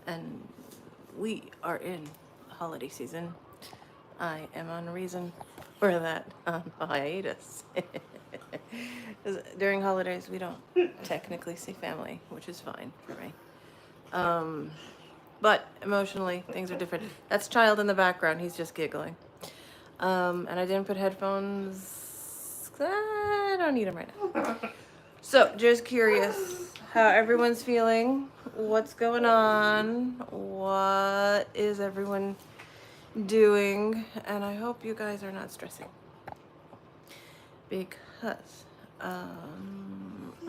and we are in holiday season. I am on reason for that hiatus. 'Cause during holidays, we don't technically see family, which is fine for me. But emotionally, things are different. That's child in the background. He's just giggling. And I didn't put headphones. I don't need them right now. So, just curious how everyone's feeling. What's going on? What is everyone doing? And I hope you guys are not stressing. Because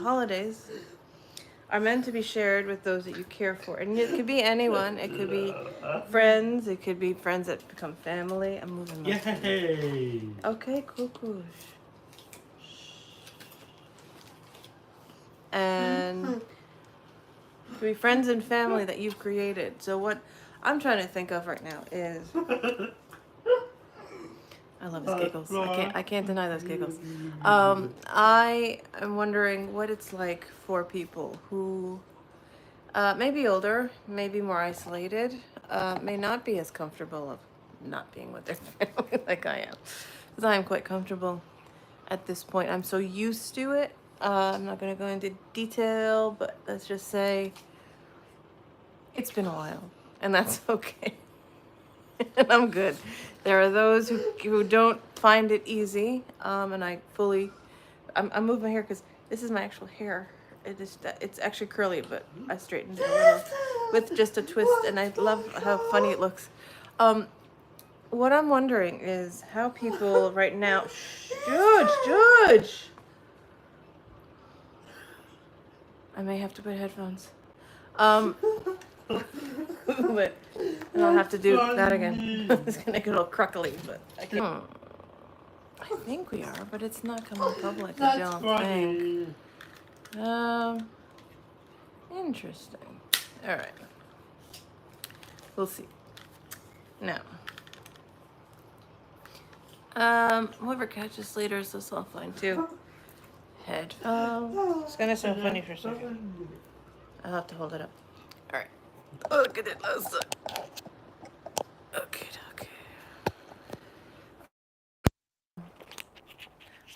holidays are meant to be shared with those that you care for. And it could be anyone. It could be friends. It could be friends that become family. I'm moving my Yay! Okay, cool. And it could be friends and family that you've created. So what I'm trying to think of right now is I love his giggles. I can't deny those giggles. I am wondering what it's like for people who may be older, maybe more isolated, may not be as comfortable of not being with their family like I am. Because I am quite comfortable at this point. I'm so used to it. I'm not going to go into detail, but let's just say it's been a while, and that's okay. And I'm good. There are those who don't find it easy, and I fully, I'm moving my hair because this is my actual hair. It's actually curly, but I straightened it a little with just a twist, and I love how funny it looks. What I'm wondering is how people right now, Judge. I may have to put headphones. But and I'll have to do that again. It's gonna get a little cruckly, but I can't. I think we are, but it's not coming public. I don't think. Interesting. All right. We'll see. Now. Whoever catches later is this all fine too. Headphones. It's gonna sound funny for a second. I'll have to hold it up. All right. Look at it. Let's look. Okay.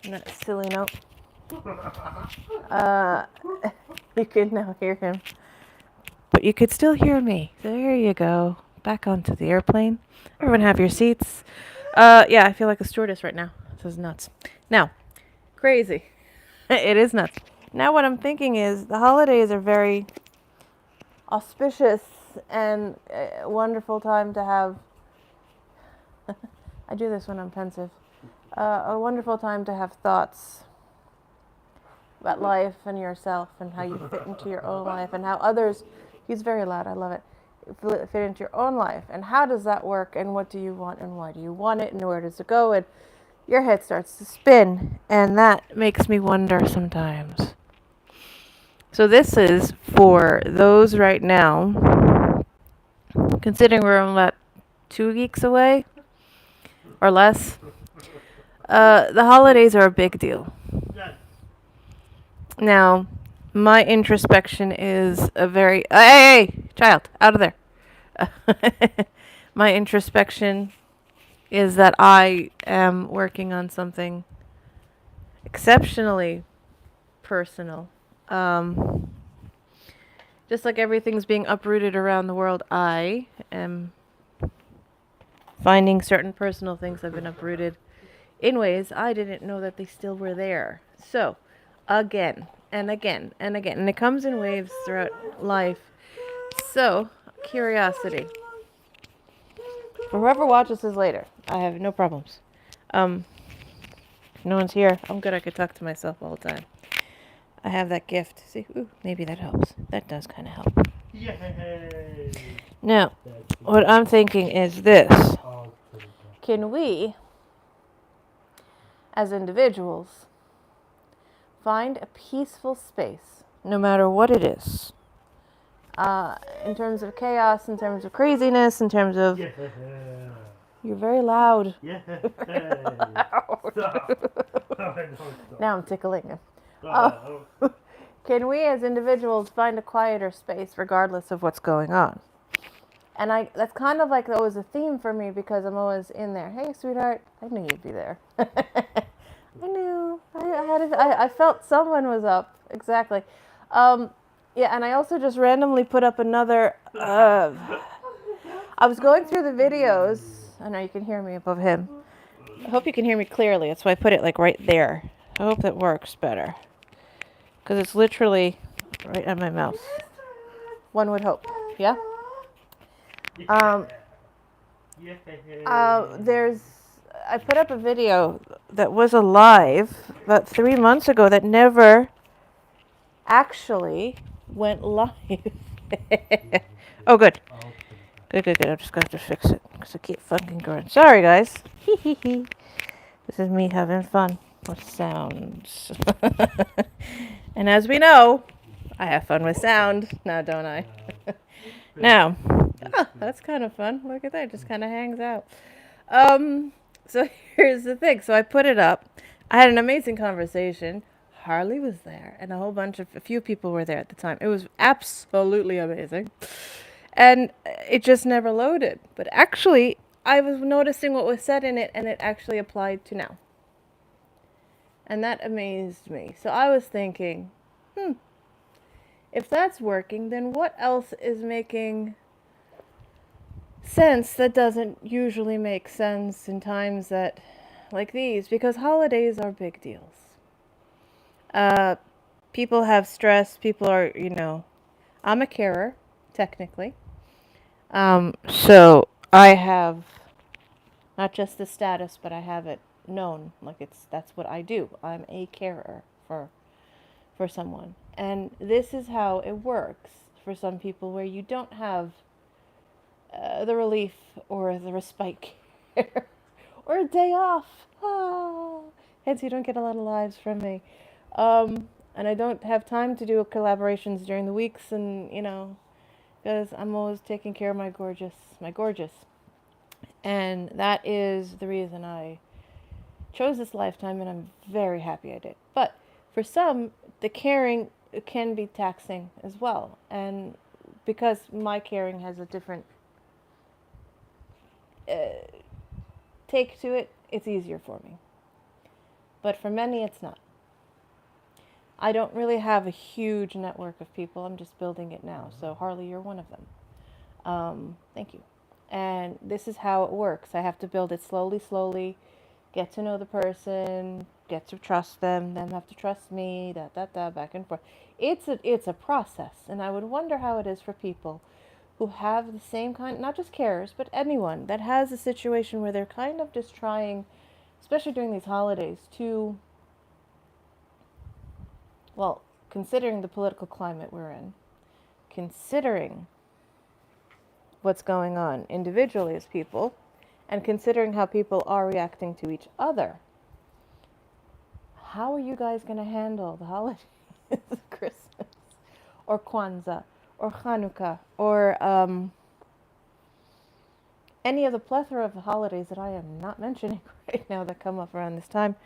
On that silly note. You can now hear him. But you could still hear me. There you go. Back onto the airplane. Everyone have your seats. Yeah, I feel like a stewardess right now. This is nuts. Now, crazy. It is nuts. Now what I'm thinking is the holidays are very auspicious and a wonderful time to have. I do this when I'm pensive. A wonderful time to have thoughts about life and yourself and how you fit into your own life and how others, he's very loud, I love it, fit into your own life. And how does that work and what do you want and why do you want it and where does it go? And your head starts to spin and that makes me wonder sometimes. So this is for those right now, considering we're about 2 weeks away or less. The holidays are a big deal. Now, my introspection is a very... Hey, child, out of there. My introspection is that I am working on something exceptionally personal. Just like everything's being uprooted around the world, I am finding certain personal things have been uprooted in ways I didn't know that they still were there. So, again and again and again. And it comes in waves throughout life. So, curiosity. For whoever watches this later, I have no problems. If no one's here, I'm good. I could talk to myself all the time. I have that gift. See, ooh, maybe that helps. That does kind of help. Yay! Now, what I'm thinking is this. Can we, as individuals, find a peaceful space, no matter what it is, in terms of chaos, in terms of craziness, in terms of... Yeah. You're very loud. Yeah. Now I'm tickling him. Can we as individuals find a quieter space regardless of what's going on? And that's kind of like always a theme for me because I'm always in there. Hey, sweetheart, I knew you'd be there. I knew. I felt someone was up. Exactly. Yeah, and I also just randomly put up another. I was going through the videos. I know you can hear me above him. I hope you can hear me clearly. That's why I put it like right there. I hope that works better. Because it's literally right at my mouth. One would hope. Yeah? I put up a video that was alive about 3 months ago that never actually went live. Oh, good. Good. I'm just going to have to fix it because I keep fucking going. Sorry, guys. This is me having fun with sounds. And as we know, I have fun with sound. Now, don't I? Now. Oh, that's kind of fun. Look at that. It just kind of hangs out. So here's the thing. So I put it up. I had an amazing conversation. Harley was there, and a few people were there at the time. It was absolutely amazing. And it just never loaded. But actually, I was noticing what was said in it, and it actually applied to now. And that amazed me. So I was thinking, if that's working, then what else is making sense that doesn't usually make sense in times that like these? Because holidays are big deals. People have stress. People are, I'm a carer, technically. So I have not just the status, but I have it known. Like that's what I do. I'm a carer for someone. And this is how it works for some people where you don't have the relief or the respite care or a day off. Hence you don't get a lot of lives from me. And I don't have time to do collaborations during the weeks and, because I'm always taking care of my gorgeous. And that is the reason I chose this lifetime, and I'm very happy I did. But for some, the caring can be taxing as well. And because my caring has a different take to it, it's easier for me. But for many, it's not. I don't really have a huge network of people. I'm just building it now. So Harley, you're one of them. Thank you. And this is how it works. I have to build it slowly, get to know the person, get to trust them have to trust me, back and forth. It's a process. And I would wonder how it is for people who have the same kind, not just carers, but anyone that has a situation where they're kind of just trying, especially during these holidays, to, well, considering the political climate we're in, considering what's going on individually as people, and considering how people are reacting to each other. How are you guys going to handle the holidays of Christmas or Kwanzaa or Hanukkah or any of the plethora of holidays that I am not mentioning right now that come up around this time?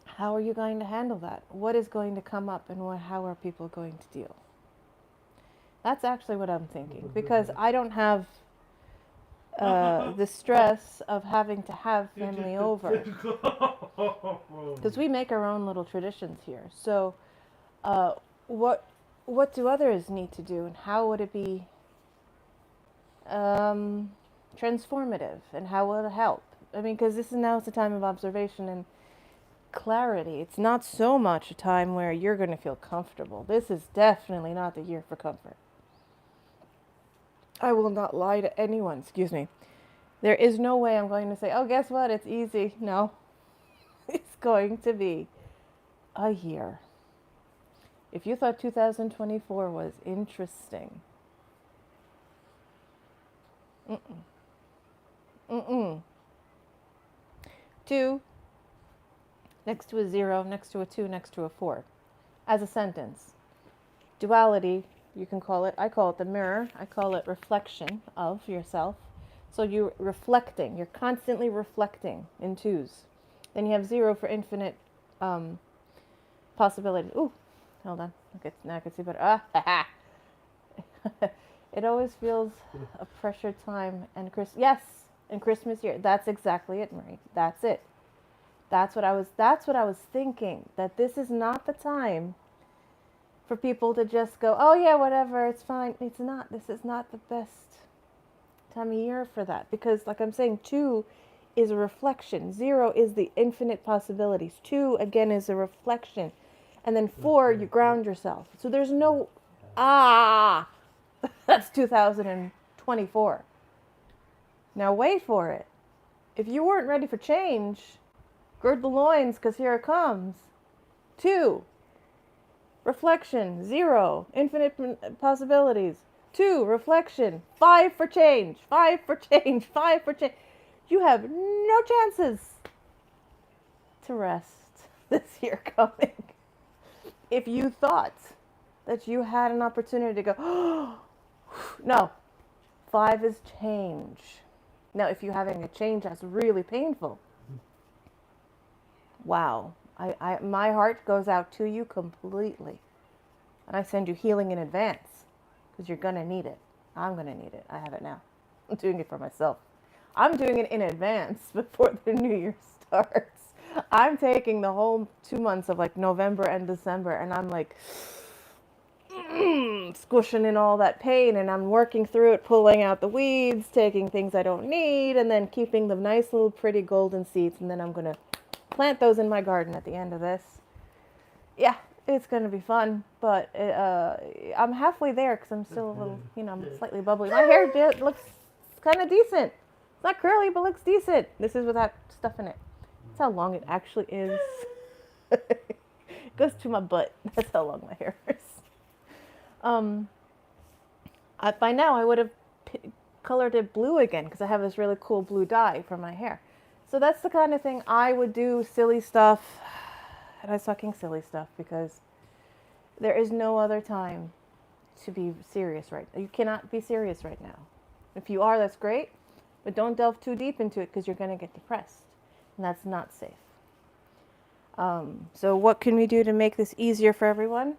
How are you going to handle that? What is going to come up, and how are people going to deal? That's actually what I'm thinking, because I don't have the stress of having to have family over, because we make our own little traditions here. So what do others need to do, and how would it be transformative, and how will it help? I mean, because now's the time of observation and clarity. It's not so much a time where you're going to feel comfortable. This is definitely not the year for comfort. I will not lie to anyone. Excuse me. There is no way I'm going to say, oh, guess what? It's easy. No. It's going to be a year. If you thought 2024 was interesting, Two next to a 0, next to a 2, next to a 4. As a sentence. Duality, you can call it. I call it the mirror. I call it reflection of yourself. So you're reflecting. You're constantly reflecting in 2s. Then you have 0 for infinite possibilities. Ooh, hold on. Okay, now I can see better. It always feels a pressured time and yes, and Christmas year. That's exactly it, Marie. That's it. That's what I was thinking. That this is not the time for people to just go, "Oh yeah, whatever, it's fine." It's not. This is not the best time of year for that because like I'm saying, 2 is a reflection. 0 is the infinite possibilities. 2 again is a reflection. And then 4 you ground yourself. So there's no that's 2024. Now wait for it. If you weren't ready for change, gird the loins because here it comes. 2, reflection. 0, infinite possibilities. 2, reflection. 5 for change. 5 for change. 5 for change. You have no chances to rest this year coming. If you thought that you had an opportunity to go, oh, no, 5 is change. Now, if you're having a change that's really painful, wow, my heart goes out to you completely. And I send you healing in advance because you're going to need it. I'm going to need it. I have it now. I'm doing it for myself. I'm doing it in advance before the new year starts. I'm taking the whole 2 months of like November and December and I'm like squishing in all that pain and I'm working through it, pulling out the weeds, taking things I don't need, and then keeping the nice little pretty golden seeds. And then I'm going to plant those in my garden at the end of this. Yeah, it's going to be fun, but I'm halfway there because I'm still a little, I'm slightly bubbly. My hair looks kind of decent. It's not curly, but looks decent. This is without stuff in it. That's how long it actually is. It goes to my butt. That's how long my hair is. By now I would have colored it blue again because I have this really cool blue dye for my hair. So that's the kind of thing I would do, silly stuff. And I'm talking silly stuff because there is no other time to be serious right now. You cannot be serious right now. If you are, that's great, but don't delve too deep into it because you're going to get depressed, and that's not safe. So what can we do to make this easier for everyone?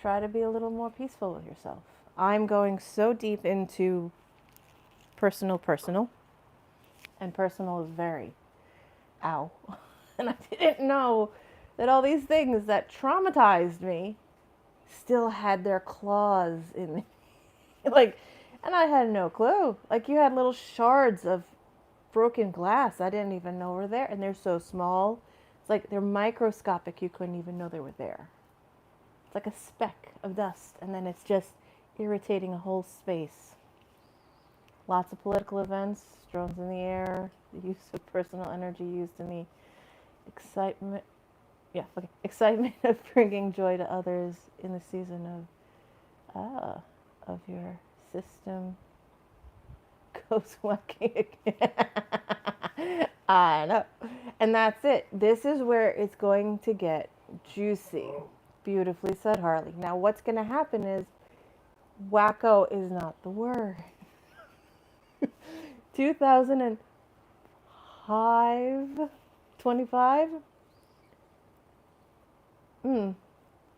Try to be a little more peaceful with yourself. I'm going so deep into personal, and personal is very, ow. And I didn't know that all these things that traumatized me still had their claws in me. And I had no clue. Like, you had little shards of broken glass I didn't even know were there, and they're so small. It's like they're microscopic. You couldn't even know they were there. It's like a speck of dust, and then it's just irritating a whole space. Lots of political events, drones in the air, the use of personal energy used in the excitement of bringing joy to others in the season of your system goes whacking again. I know. And that's it. This is where it's going to get juicy. Beautifully said, Harley. Now what's going to happen is wacko is not the word. 25? Now,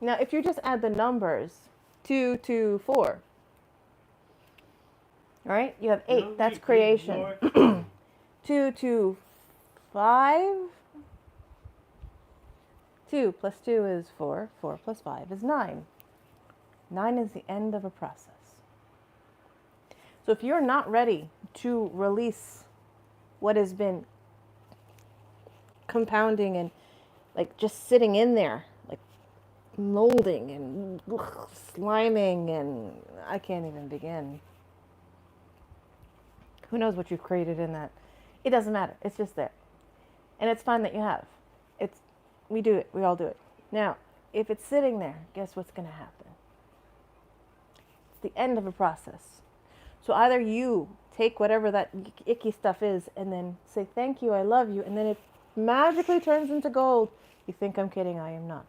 if you just add the numbers, 2, 2, 4, all right, you have 8. That's creation. 2, 2, 5. 2 plus 2 is 4. 4 plus 5 is 9. 9 is the end of a process. So if you're not ready to release what has been compounding and like just sitting in there, like molding and sliming, and I can't even begin. Who knows what you've created in that? It doesn't matter. It's just there. And it's fine that you have. We do it. We all do it. Now, if it's sitting there, guess what's going to happen? It's the end of a process. So either you take whatever that icky stuff is and then say, thank you, I love you, and then it magically turns into gold. You think I'm kidding? I am not.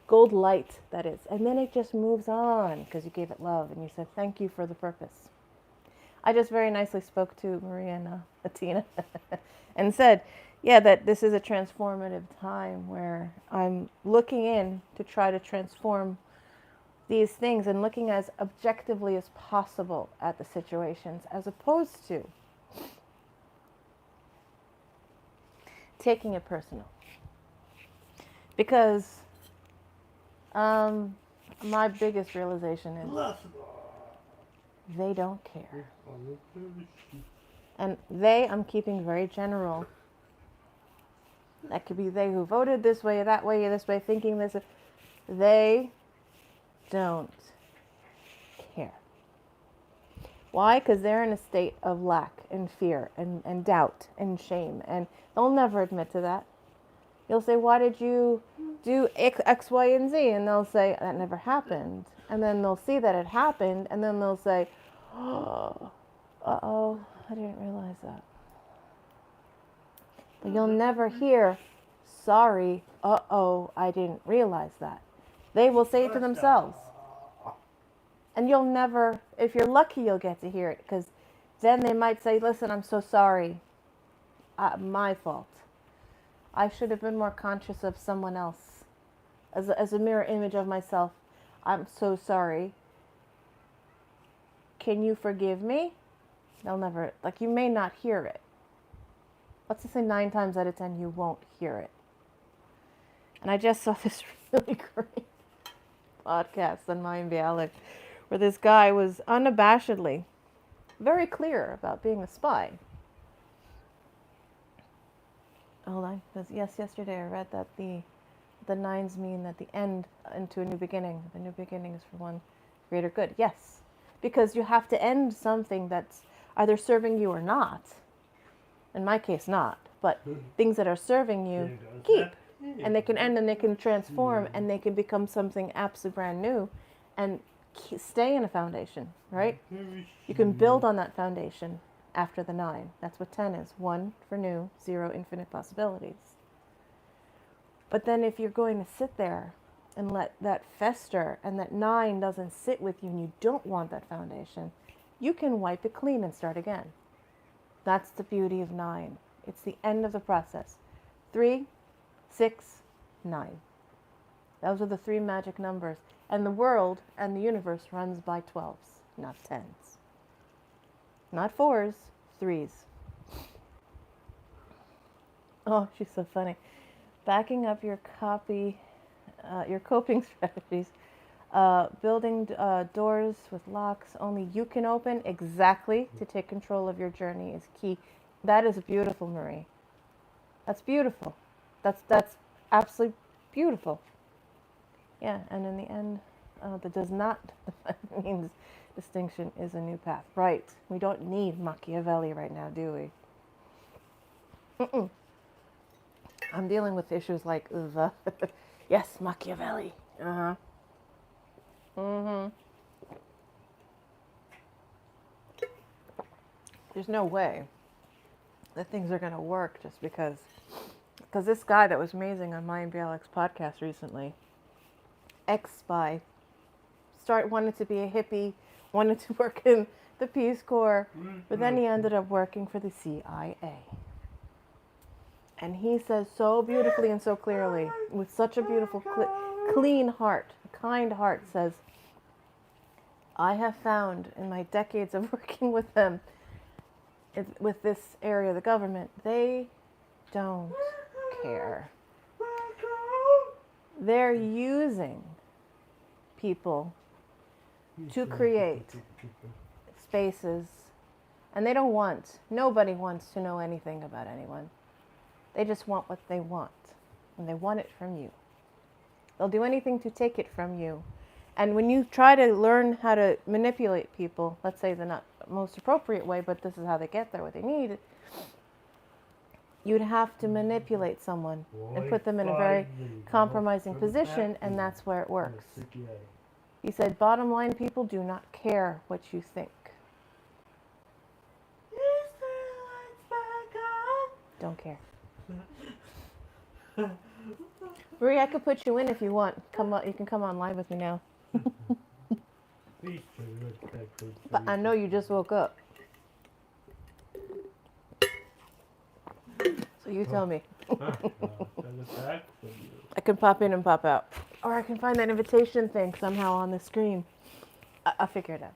Gold light, that is. And then it just moves on because you gave it love and you said, thank you for the purpose. I just very nicely spoke to Maria and Atina and said, yeah, that this is a transformative time where I'm looking in to try to transform these things and looking as objectively as possible at the situations, as opposed to taking it personal. Because my biggest realization is they don't care. And they, I'm keeping very general. That could be they who voted this way, that way, this way, thinking this. They don't care. Why? Because they're in a state of lack and fear and doubt and shame. And they'll never admit to that. You'll say, why did you do X, Y, and Z? And they'll say, that never happened. And then they'll see that it happened. And then they'll say, oh, uh-oh, I didn't realize that. But you'll never hear, sorry, uh-oh, I didn't realize that. They will say it to themselves. And you'll never, if you're lucky, you'll get to hear it. Because then they might say, listen, I'm so sorry. My fault. I should have been more conscious of someone else. As a mirror image of myself. I'm so sorry. Can you forgive me? They'll never, like, you may not hear it. Let's just say 9 times out of 10 you won't hear it. And I just saw this really great podcast on Mayim Bialik where this guy was unabashedly very clear about being a spy. Hold on, because yes, yesterday I read that the 9s mean that the end into a new beginning. The new beginning is for one greater good. Yes, because you have to end something that's either serving you or not. In my case, not. But things that are serving you, keep. And they can end and they can transform and they can become something absolutely brand new and stay in a foundation, right? You can build on that foundation after the 9. That's what 10 is. 1 for new, 0 infinite possibilities. But then if you're going to sit there and let that fester and that 9 doesn't sit with you and you don't want that foundation, you can wipe it clean and start again. That's the beauty of 9. It's the end of the process. 3, 6, 9. Those are the 3 magic numbers. And the world and the universe runs by 12s, not 10s. Not 4s, 3s. Oh, she's so funny. Backing up your your coping strategies. Building doors with locks only you can open. Exactly. To take control of your journey is key. That is beautiful, Marie. That's beautiful. That's absolutely beautiful. Yeah, and in the end, that does not means distinction is a new path. Right. We don't need Machiavelli right now, do we? Mm-mm. I'm dealing with issues like the yes, Machiavelli. Uh-huh. Mm-hmm. There's no way that things are going to work just because this guy that was amazing on Mayim Bialik's podcast recently, ex-spy, wanted to be a hippie, wanted to work in the Peace Corps, but then he ended up working for the CIA. And he says so beautifully and so clearly, with such a beautiful, clean heart, a kind heart, says, I have found in my decades of working with them, with this area of the government, they don't care. They're using people to create spaces, and nobody wants to know anything about anyone. They just want what they want, and they want it from you. They'll do anything to take it from you. And when you try to learn how to manipulate people, let's say the not most appropriate way, but this is how they get there, what they need, you'd have to manipulate someone and put them in a very compromising position, and that's where it works. He said, bottom line, people do not care what you think. Don't care. Marie, I could put you in if you want. You can come on live with me now. But I know you just woke up. So you tell me. I can pop in and pop out. Or I can find that invitation thing somehow on the screen. I'll figure it out.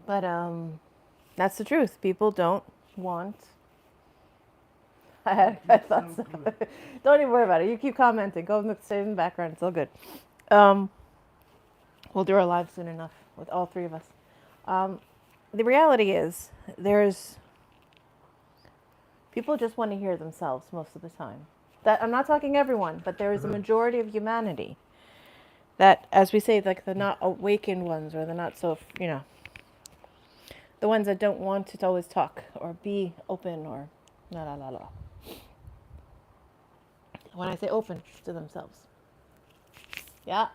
But that's the truth. People don't want. I thought so. Don't even worry about it. You keep commenting. Go stay in the background. It's all good. We'll do our live soon enough with all three of us. The reality is, there's people just want to hear themselves most of the time. That I'm not talking everyone, but there is a majority of humanity that, as we say, like the not awakened ones, or the not so, the ones that don't want to always talk or be open or la la la la. When I say open, to themselves. Yeah.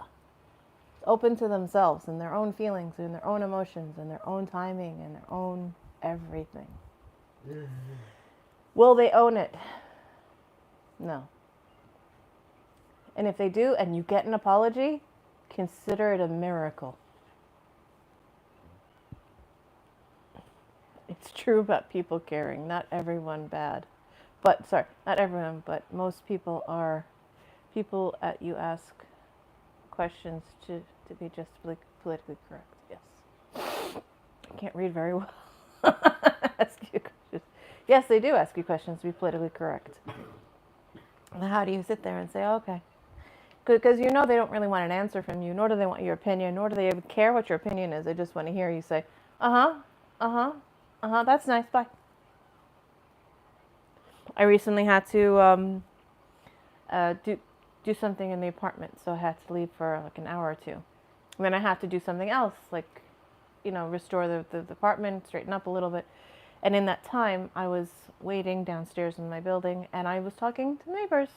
Open to themselves and their own feelings and their own emotions and their own timing and their own everything. Will they own it? No. And if they do, and you get an apology, consider it a miracle. It's true about people caring. Not everyone bad. Not everyone, but most people are people that you ask questions to be just politically correct. Yes. I can't read very well. Ask you questions. Yes, they do ask you questions to be politically correct. And how do you sit there and say, okay? Because they don't really want an answer from you, nor do they want your opinion, nor do they even care what your opinion is. They just want to hear you say, that's nice, bye. I recently had to do something in the apartment, so I had to leave for like an hour or two. And then I had to do something else, like, restore the apartment, straighten up a little bit. And in that time, I was waiting downstairs in my building, and I was talking to neighbors.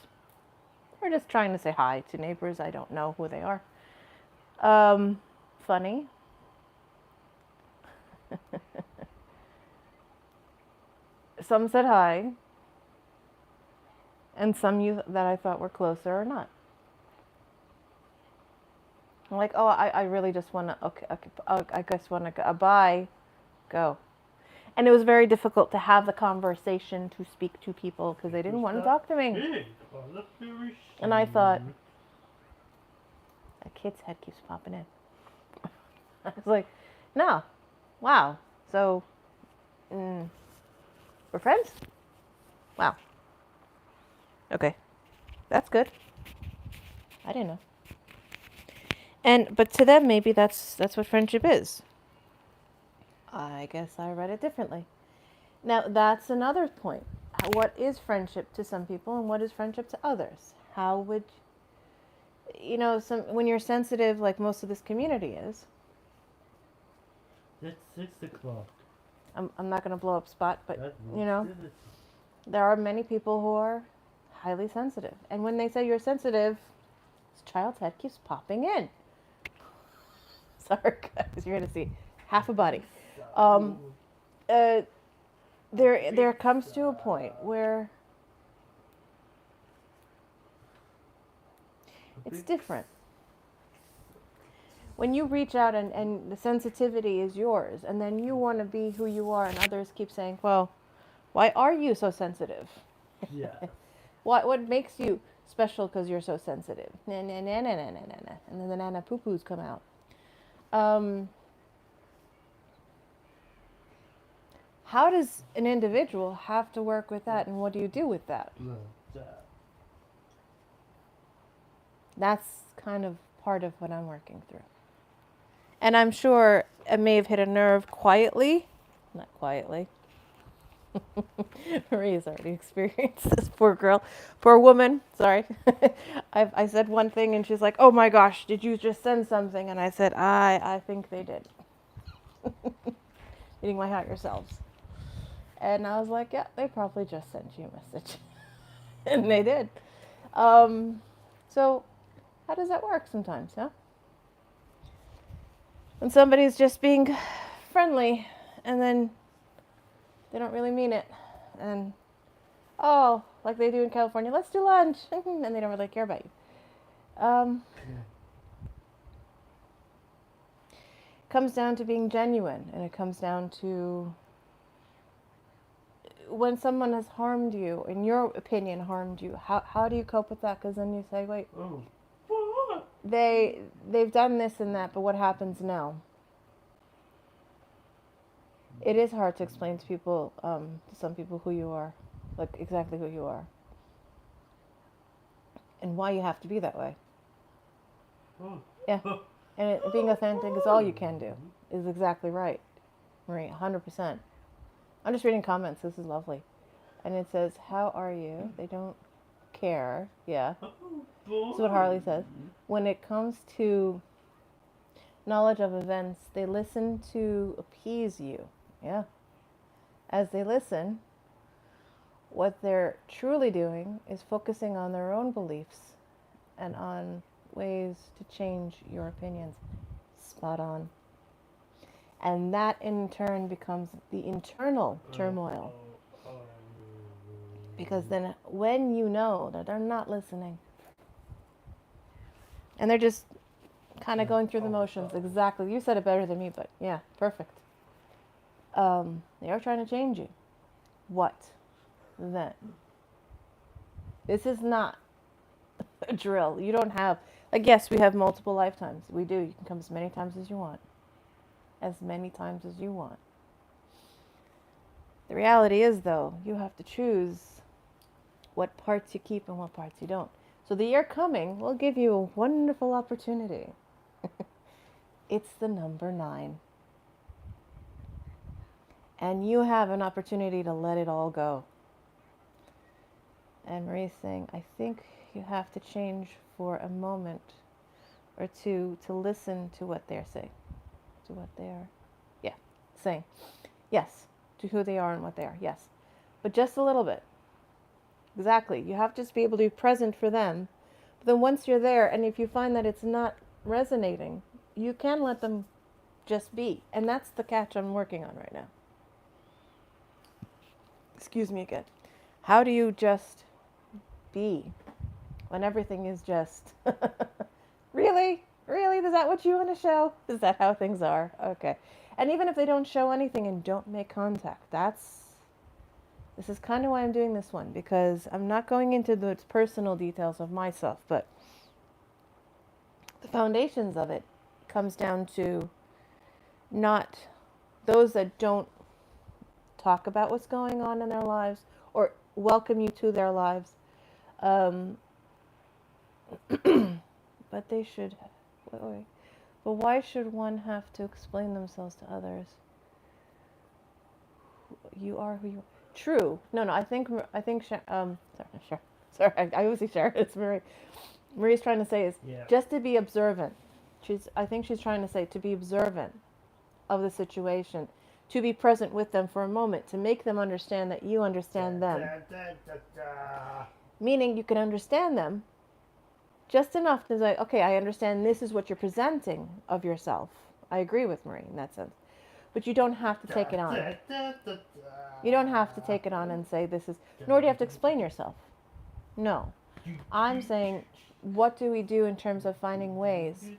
We're just trying to say hi to neighbors. I don't know who they are. Funny. Some said hi, and some that I thought were closer or not. I'm like, oh, I really just want to, okay, I guess want to go, bye, go. And it was very difficult to have the conversation, to speak to people, because they didn't want to talk to me. And I thought, a kid's head keeps popping in. I was like, no, wow, so, we're friends? Wow. Okay, that's good. I didn't know. But to them, maybe that's what friendship is. I guess I read it differently. Now, that's another point. What is friendship to some people and what is friendship to others? How would, when you're sensitive, like most of this community is. It's 6 o'clock. I'm not going to blow up spot, but, there are many people who are highly sensitive. And when they say you're sensitive, this child's head keeps popping in. Sorry, guys, you're going to see half a body. There comes to a point where it's different. When you reach out and the sensitivity is yours, and then you want to be who you are, and others keep saying, well, why are you so sensitive? Yeah. What makes you special because you're so sensitive? Na, na, na, na, na, na, na. And then the nana poo-poos come out. How does an individual have to work with that, and what do you do with that? That's kind of part of what I'm working through. And I'm sure it may have hit a nerve quietly. Not quietly. Maria's already experienced this. Poor girl. Poor woman. Sorry. I said one thing and she's like, oh my gosh, did you just send something? And I said, I think they did. Eating my heart yourselves. And I was like, yeah, they probably just sent you a message. And they did. So how does that work sometimes, huh? When somebody's just being friendly and then they don't really mean it. And, like they do in California, let's do lunch. And they don't really care about you. It comes down to being genuine. And it comes down to when someone has harmed you, in your opinion, harmed you, how do you cope with that? Because then you say, wait, Oh. they've done this and that, but what happens now? It is hard to explain to people, to some people, who you are, like exactly who you are, and why you have to be that way. Yeah, and being authentic is all you can do. Is exactly right, Marie, 100%. I'm just reading comments. This is lovely, and it says, "How are you?" They don't care. Yeah, this is what Harley says. When it comes to knowledge of events, they listen to appease you. Yeah. As they listen, what they're truly doing is focusing on their own beliefs and on ways to change your opinions. Spot on. And that in turn becomes the internal turmoil. Because then when you know that they're not listening and they're just kind of going through the motions, exactly. You said it better than me, but yeah, perfect. They are trying to change you. What then? This is not a drill. You don't have, like, yes, we have multiple lifetimes. We do. You can come as many times as you want. As many times as you want. The reality is, though, you have to choose what parts you keep and what parts you don't. So the year coming will give you a wonderful opportunity. It's the number 9. And you have an opportunity to let it all go. And Marie's saying, I think you have to change for a moment or two to listen to what they're saying. To what they are, yeah, saying. Yes, to who they are and what they are, yes. But just a little bit. Exactly. You have to just be able to be present for them. But then once you're there, and if you find that it's not resonating, you can let them just be. And that's the catch I'm working on right now. Excuse me again. How do you just be when everything is just really is that what you want to show? Is that how things are? Okay. And even if they don't show anything and don't make contact, this is kind of why I'm doing this one, because I'm not going into the personal details of myself, but the foundations of it comes down to not those that don't talk about what's going on in their lives or welcome you to their lives. But they should. Wait. But why should one have to explain themselves to others? You are who you are. True. No. I think. Sorry. I always say Sharon. It's Marie. Marie's trying to say is just to be observant. I think she's trying to say to be observant of the situation, to be present with them for a moment, to make them understand that you understand them. Meaning you can understand them just enough to say, okay, I understand this is what you're presenting of yourself. I agree with Marie in that sense. But you don't have to take it on. You don't have to take it on and say this is, nor do you have to explain yourself. No. I'm saying, what do we do in terms of finding ways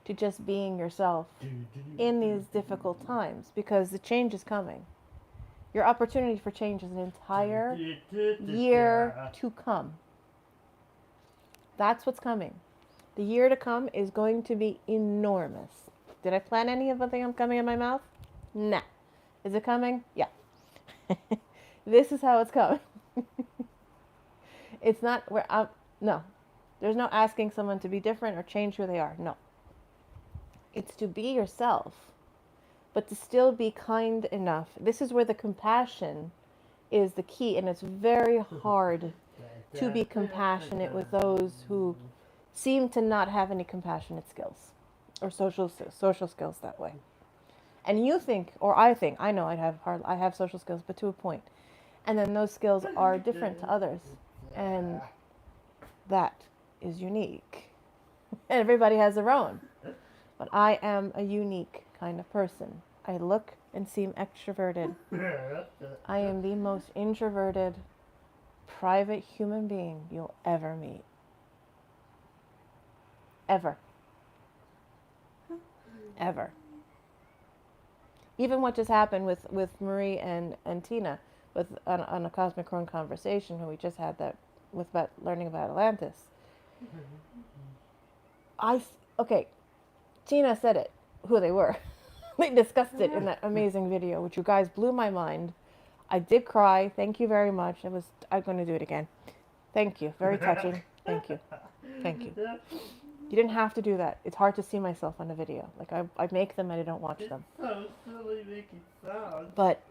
to just being yourself in these difficult times? Because the change is coming. Your opportunity for change is an entire year to come. That's what's coming. The year to come is going to be enormous. Did I plan any of the thing coming in my mouth? Nah. Is it coming? Yeah. This is how it's coming. It's not where no. There's no asking someone to be different or change who they are. No. It's to be yourself, but to still be kind enough. This is where the compassion is the key, and it's very hard to be compassionate with those who seem to not have any compassionate skills or social skills that way. And you think, or I know I have social skills, but to a point. And then those skills are different to others. And that is unique. And everybody has their own. But I am a unique kind of person. I look and seem extroverted. I am the most introverted, private human being you'll ever meet. Ever. Ever. Even what just happened with Marie and Tina, with on a Cosmic Crone conversation who we just had that with about learning about Atlantis. Okay, Tina said it, who they were. They discussed it in that amazing video, which you guys blew my mind. I did cry. Thank you very much. I'm going to do it again. Thank you. Very touching. Thank you. Thank you. You didn't have to do that. It's hard to see myself on a video. Like I make them and I don't watch them. So silly making sounds. But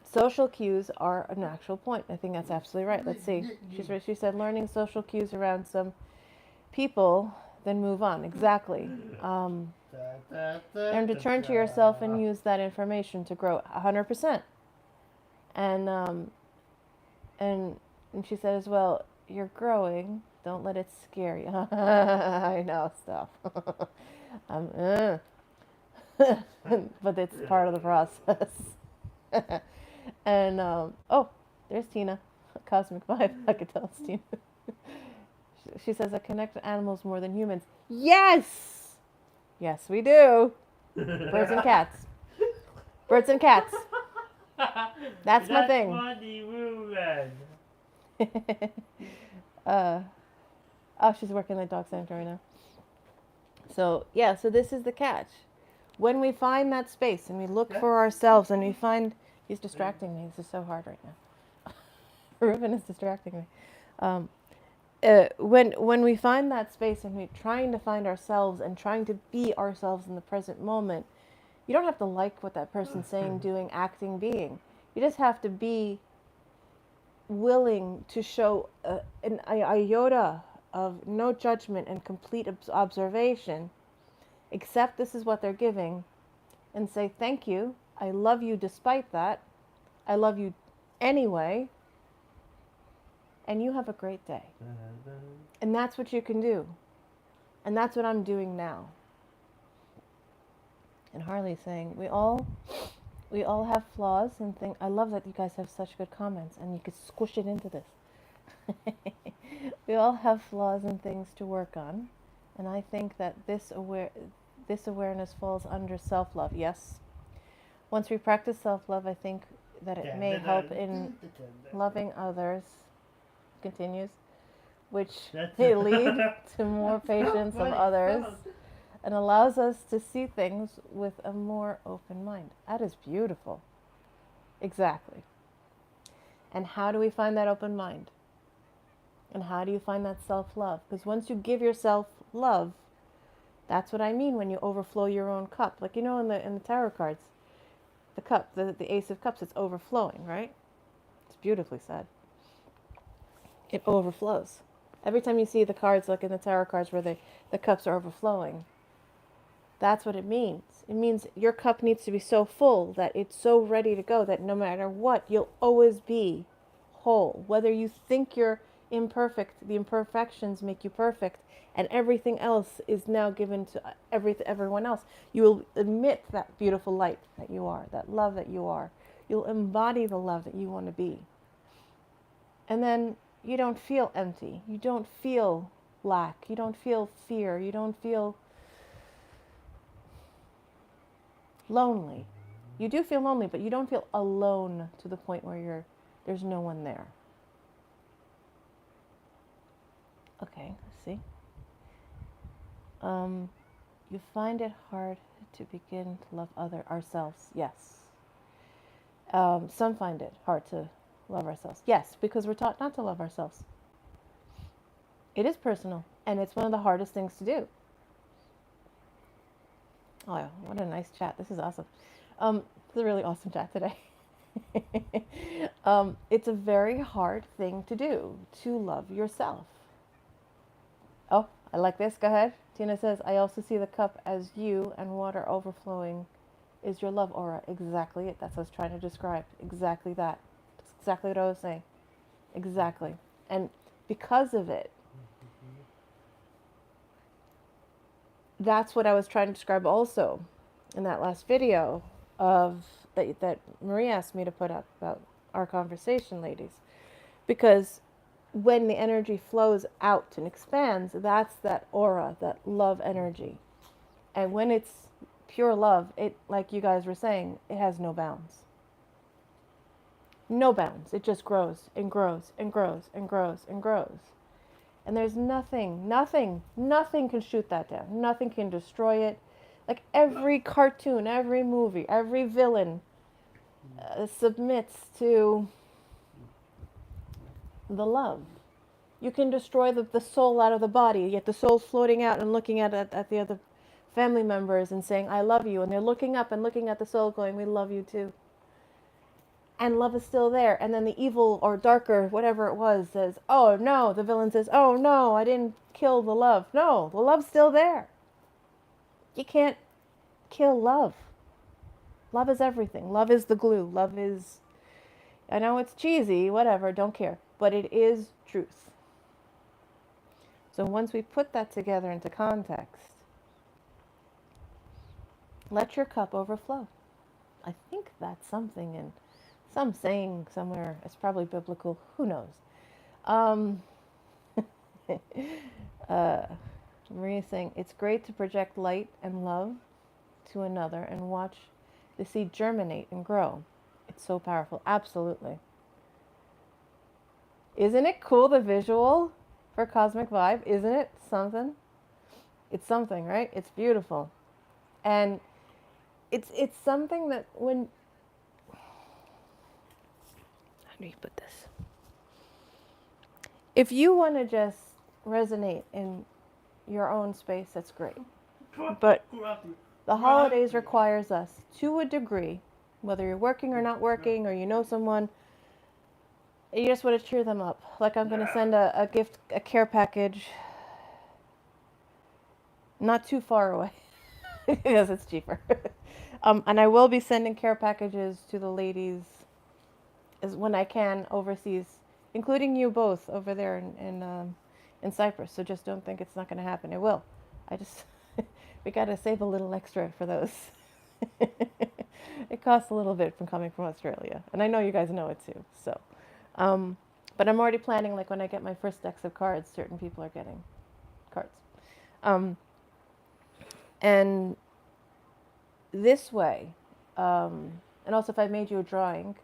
social cues are an actual point. I think that's absolutely right. Let's see. She said learning social cues around some people, then move on. Exactly. And return to yourself and use that information to grow 100%. And she said as well, you're growing. Don't let it scare you. I know, stop. But it's part of the process. And oh, there's Tina, Cosmic Vibe. I could tell it's Tina. She says I connect with animals more than humans. Yes, yes, we do. Birds and cats. Birds and cats. That's my thing. Funny woman. Oh, she's working at dog center right now. So yeah, so this is the catch. When we find that space and we look for ourselves and we find, he's distracting me. This is so hard right now. Ruben is distracting me. When we find that space and we're trying to find ourselves and trying to be ourselves in the present moment, you don't have to like what that person's saying, doing, acting, being. You just have to be willing to show an iota of no judgment and complete observation, accept this is what they're giving, and say thank you, I love you despite that, I love you anyway, and you have a great day. And that's what you can do. And that's what I'm doing now. And Harley's saying, we all have flaws and things. I love that you guys have such good comments and you could squish it into this. We all have flaws and things to work on. And I think that this awareness falls under self-love. Yes. Once we practice self-love, I think that it may help in loving others. Continues, which may lead to more patience of others and allows us to see things with a more open mind. That is beautiful. Exactly. And how do we find that open mind? And how do you find that self-love? Because once you give yourself love, that's what I mean when you overflow your own cup. Like, you know, in the tarot cards, the cup, the Ace of Cups, it's overflowing, right? It's beautifully said. It overflows. Every time you see the cards, like in the tarot cards where the cups are overflowing, that's what it means. It means your cup needs to be so full that it's so ready to go that no matter what, you'll always be whole. Whether you think you're imperfect, the imperfections make you perfect, and everything else is now given to everyone else. You will emit that beautiful light that you are, that love that you are. You'll embody the love that you want to be. And then you don't feel empty. You don't feel lack. You don't feel fear. You don't feel lonely. You do feel lonely, but you don't feel alone to the point where there's no one there. Okay, let's see. You find it hard to begin to love ourselves. Yes. Some find it hard to love ourselves. Yes, because we're taught not to love ourselves. It is personal, and it's one of the hardest things to do. Oh, what a nice chat. This is awesome. It's a really awesome chat today. It's a very hard thing to do, to love yourself. Oh, I like this. Go ahead. Tina says, I also see the cup as you, and water overflowing is your love aura. Exactly it. That's what I was trying to describe. Exactly that. That's exactly what I was saying. Exactly. And because of it, that's what I was trying to describe also in that last video of that Marie asked me to put up about our conversation, ladies. Because when the energy flows out and expands, that's that aura, that love energy. And when it's pure love, it, like you guys were saying, it has no bounds. No bounds. It just grows and grows and grows and grows and grows. And there's nothing can shoot that down. Nothing can destroy it. Like every cartoon, every movie, every villain submits to the love. You can destroy the soul out of the body, yet the soul's floating out and looking at the other family members and saying, I love you. And they're looking up and looking at the soul going, we love you too. And love is still there. And then the evil or darker, whatever it was, says, oh no. The villain says, oh no, I didn't kill the love. No, the love's still there. You can't kill love. Love is everything. Love is the glue. Love is, I know it's cheesy, whatever, don't care. But it is truth. So once we put that together into context, let your cup overflow. I think that's something in some saying somewhere. It's probably biblical. Who knows? Maria's saying, it's great to project light and love to another and watch the seed germinate and grow. It's so powerful. Absolutely. Isn't it cool, the visual for Cosmic Vibe? Isn't it something? It's something, right? It's beautiful. And it's something that when... How do you put this? If you want to just resonate in your own space, that's great. But the holidays requires us, to a degree, whether you're working or not working, or you know someone, you just want to cheer them up. Like I'm going to send a gift, a care package, not too far away, because it's cheaper. And I will be sending care packages to the ladies as when I can overseas, including you both over there in Cyprus. So just don't think it's not going to happen. It will. I just we got to save a little extra for those. It costs a little bit from coming from Australia, and I know you guys know it too. So, but I'm already planning. Like when I get my first decks of cards, certain people are getting cards, and this way, and also if I made you a drawing,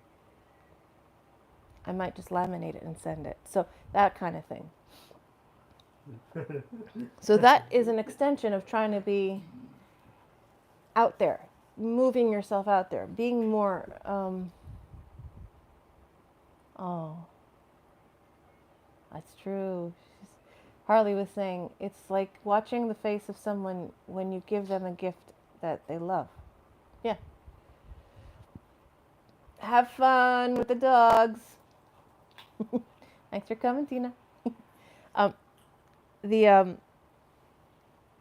I might just laminate it and send it. So that kind of thing. So that is an extension of trying to be out there, moving yourself out there, being more, oh, that's true. Harley was saying, it's like watching the face of someone when you give them a gift that they love. Yeah. Have fun with the dogs. Thanks for coming, Tina. Give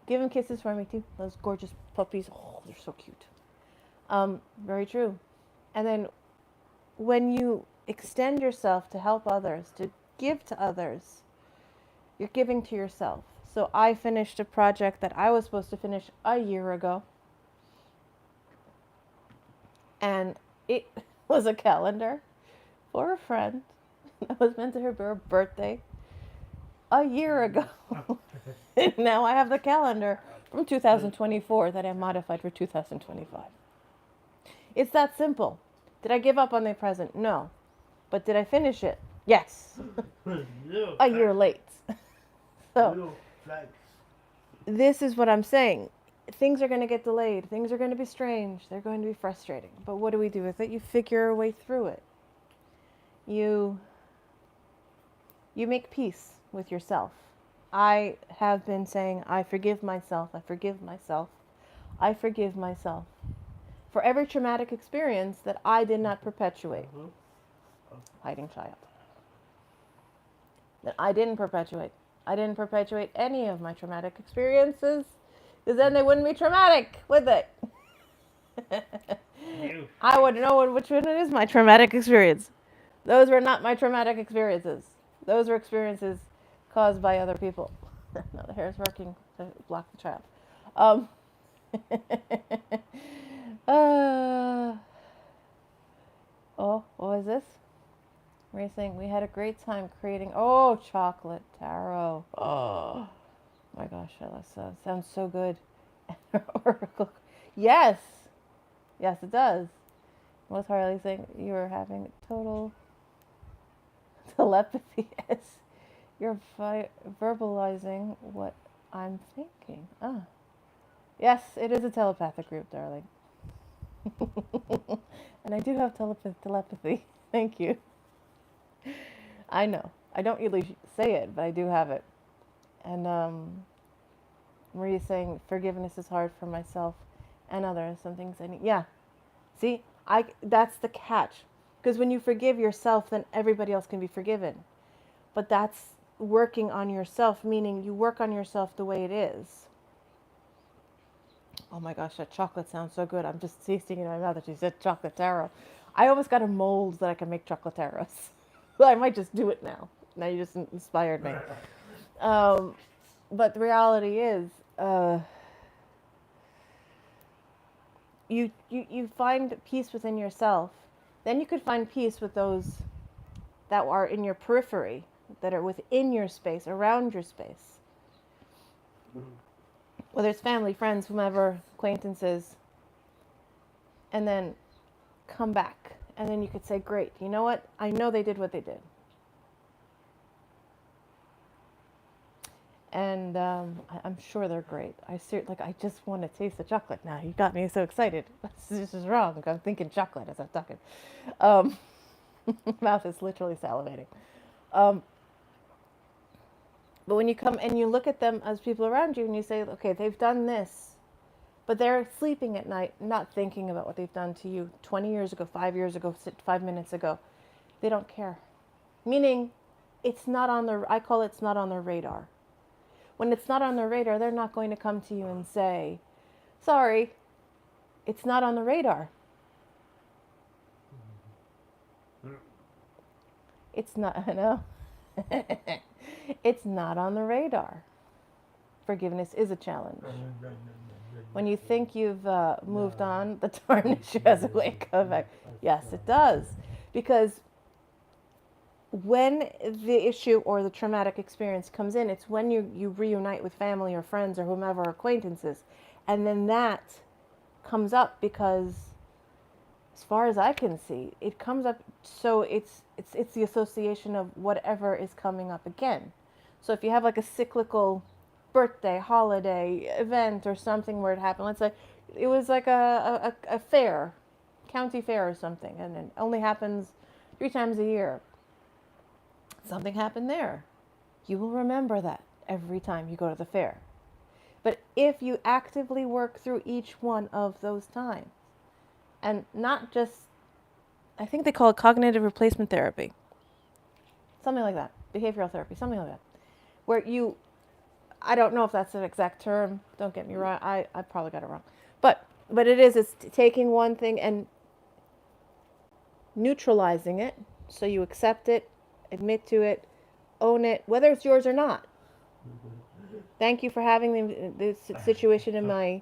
them kisses for me too. Those gorgeous puppies. Oh, they're so cute. Very true. And then when you extend yourself to help others, to give to others, you're giving to yourself. So I finished a project that I was supposed to finish a year ago. And it was a calendar for a friend that was meant to be her birthday a year ago. And now I have the calendar from 2024 that I modified for 2025. It's that simple. Did I give up on the present? No. But did I finish it? Yes. A year late. So this is what I'm saying. Things are going to get delayed. Things are going to be strange. They're going to be frustrating. But what do we do with it? You figure your way through it. You make peace with yourself. I have been saying, I forgive myself. I forgive myself. I forgive myself for every traumatic experience that I did not perpetuate. Hiding child. That I didn't perpetuate. I didn't perpetuate any of my traumatic experiences, because then they wouldn't be traumatic, would they? I would know which one is my traumatic experience. Those were not my traumatic experiences. Those were experiences caused by other people. No, the hair is working to block the child. Oh, what was this? We're saying we had a great time creating. Oh, chocolate taro. Oh, my gosh, that sounds so good. Oracle. Yes, yes, it does. What's Harley saying? You were having total telepathy as you're verbalizing what I'm thinking. Ah, yes, it is a telepathic group, darling. And I do have telepathy. Thank you. I know. I don't usually say it, but I do have it. And Maria's saying forgiveness is hard for myself and others. Some things I need. Yeah. See, that's the catch. Because when you forgive yourself, then everybody else can be forgiven. But that's working on yourself, meaning you work on yourself the way it is. Oh my gosh, that chocolate sounds so good. I'm just tasting it in my mouth. She said chocolate taro. I almost got a mold that I can make chocolate taros. I might just do it now. Now you just inspired me. But the reality is, you find peace within yourself. Then you could find peace with those that are in your periphery, that are within your space, around your space. Whether it's family, friends, whomever, acquaintances. And then come back. And then you could say, great, you know what? I know they did what they did. And I'm sure they're great. I just want to taste the chocolate now. You got me so excited. This is wrong. I'm thinking chocolate as I'm talking. Mouth is literally salivating. But when you come and you look at them as people around you and you say, okay, they've done this, but they're sleeping at night, not thinking about what they've done to you 20 years ago, 5 years ago, 5 minutes ago. They don't care. Meaning, it's not on their, I call it's not on their radar. When it's not on their radar, they're not going to come to you and say, sorry, it's not on the radar. It's not, I know. It's not on the radar. Forgiveness is a challenge. When you think you've moved on, the tarnish has a way to come back. Yes, it does. Because when the issue or the traumatic experience comes in, it's when you reunite with family or friends or whomever, or acquaintances. And then that comes up because, as far as I can see, it comes up, so it's the association of whatever is coming up again. So if you have like a cyclical birthday, holiday, event or something where it happened, let's say it was like a fair, county fair or something, and it only happens 3 times a year. Something happened there. You will remember that every time you go to the fair. But if you actively work through each one of those times, and not just, I think they call it cognitive replacement therapy, something like that, behavioral therapy, something like that, where you, I don't know if that's an exact term, don't get me wrong, I probably got it wrong, but it's taking one thing and neutralizing it, so you accept it, admit to it, own it, whether it's yours or not. Thank you for having this situation in my,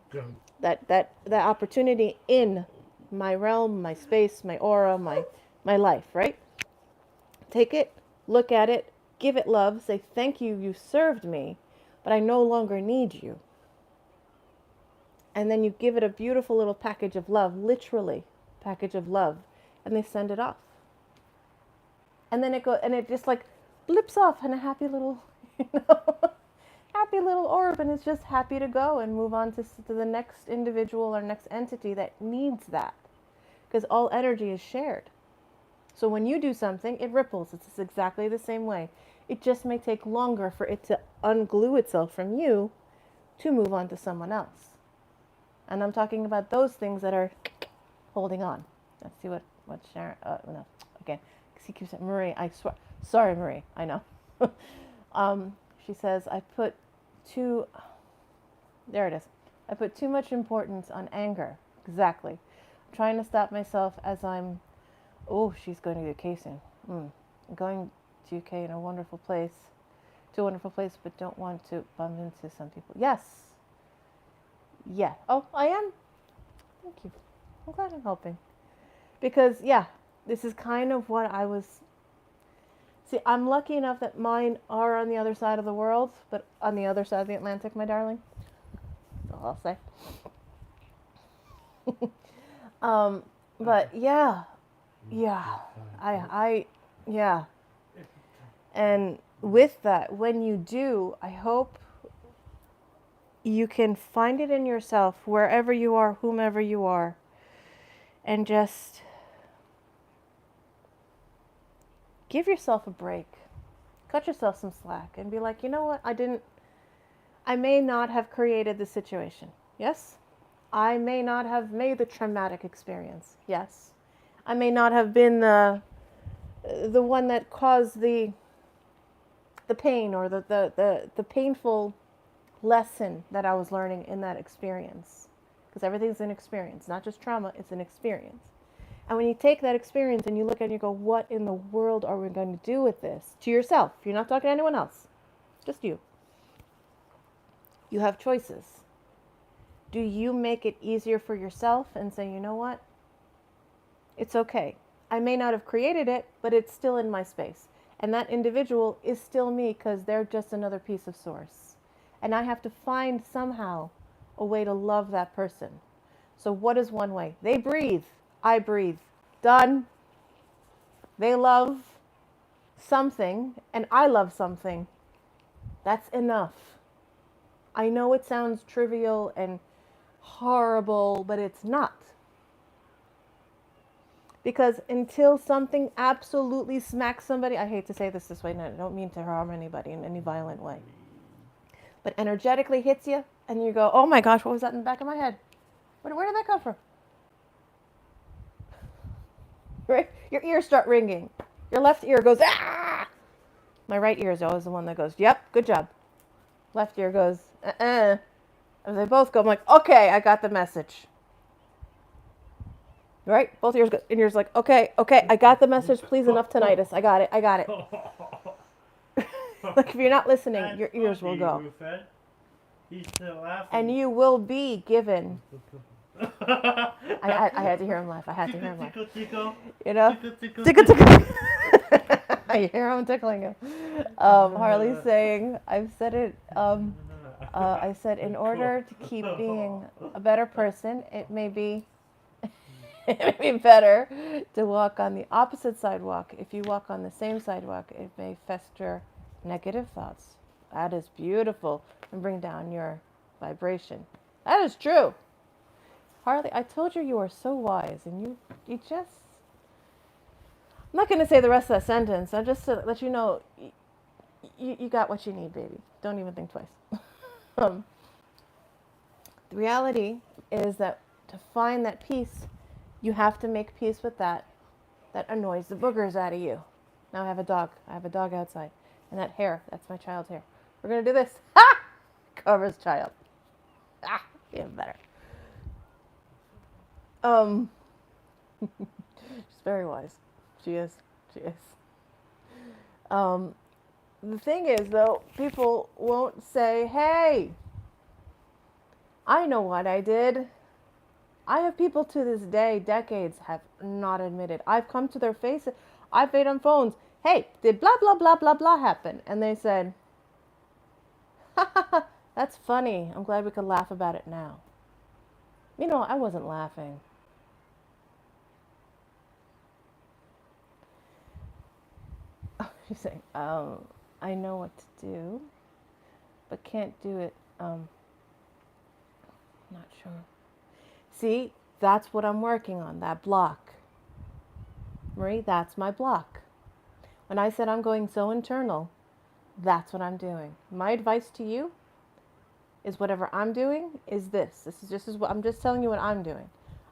that opportunity in my realm, my space, my aura, my life, right? Take it, look at it, give it love, say thank you, you served me, but I no longer need you. And then you give it a beautiful little package of love, literally package of love, and they send it off. And then it just like blips off in a happy little, happy little orb, and it's just happy to go and move on to the next individual or next entity that needs that. Because all energy is shared. So when you do something, it ripples. It's exactly the same way. It just may take longer for it to unglue itself from you to move on to someone else. And I'm talking about those things that are holding on. Let's see what Sharon, no, again, he keeps saying, Marie, I swear, sorry, Marie, I know. She says, I put too much importance on anger. Exactly. I'm trying to stop myself as I'm, she's going to the UK soon. Going to UK in a wonderful place, but don't want to bump into some people. Yes. Yeah. Oh, I am. Thank you. I'm glad I'm helping. Because, yeah, this is kind of what I was... See, I'm lucky enough that mine are on the other side of the world, but on the other side of the Atlantic, my darling. That's all I'll say. But yeah, yeah. And with that, when you do, I hope you can find it in yourself, wherever you are, whomever you are, and just give yourself a break. Cut yourself some slack and be like, you know what? I may not have created the situation. Yes? I may not have made the traumatic experience. Yes. I may not have been the one that caused the pain or the painful lesson that I was learning in that experience. Because everything's an experience, not just trauma, it's an experience. And when you take that experience and you look at it and you go, what in the world are we going to do with this? To yourself. You're not talking to anyone else. Just you. You have choices. Do you make it easier for yourself and say, you know what? It's okay. I may not have created it, but it's still in my space. And that individual is still me because they're just another piece of source. And I have to find somehow a way to love that person. So what is one way? They breathe. I breathe. Done. They love something and I love something. That's enough. I know it sounds trivial and horrible, but it's not. Because until something absolutely smacks somebody, I hate to say this way, and I don't mean to harm anybody in any violent way, but energetically hits you, and you go, oh my gosh, what was that in the back of my head? Where did that come from? Right? Your ears start ringing. Your left ear goes, ah! My right ear is always the one that goes, yep, good job. Left ear goes, uh-uh. And they both go, I'm like, okay, I got the message. Right? Both ears go, and you're like, okay, I got the message. Please, enough tinnitus. I got it. Like, if you're not listening, That's your ears will funny, go. Rufus. He's still laughing. And you will be given. I had to hear him laugh. Tickle, tickle. You know? Tickle, Tickle, tickle. I hear him tickling him. Harley's saying, I've said it. I said, in order to keep being a better person, it may be better to walk on the opposite sidewalk. If you walk on the same sidewalk, it may fester negative thoughts. That is beautiful, and bring down your vibration. That is true. Harley, I told you you are so wise, and you just... I'm not going to say the rest of that sentence. I just to let you know, you got what you need, baby. Don't even think twice. The reality is that to find that peace, you have to make peace with that annoys the boogers out of you. Now I have a dog. Outside. And that hair, that's my child's hair. We're going to do this. Ha! Covers child. Ah, even better. She's very wise. She is. The thing is, though, people won't say, hey, I know what I did. I have people to this day, decades, have not admitted. I've come to their face. I've made on phones, hey, did blah, blah, blah, blah, blah happen? And they said, ha, ha, ha, that's funny. I'm glad we could laugh about it now. You know, I wasn't laughing. Oh, she's saying, I know what to do, but can't do it. Not sure. See, that's what I'm working on, that block. Marie, that's my block. When I said I'm going so internal, that's what I'm doing. My advice to you is whatever I'm doing is this. I'm just telling you what I'm doing.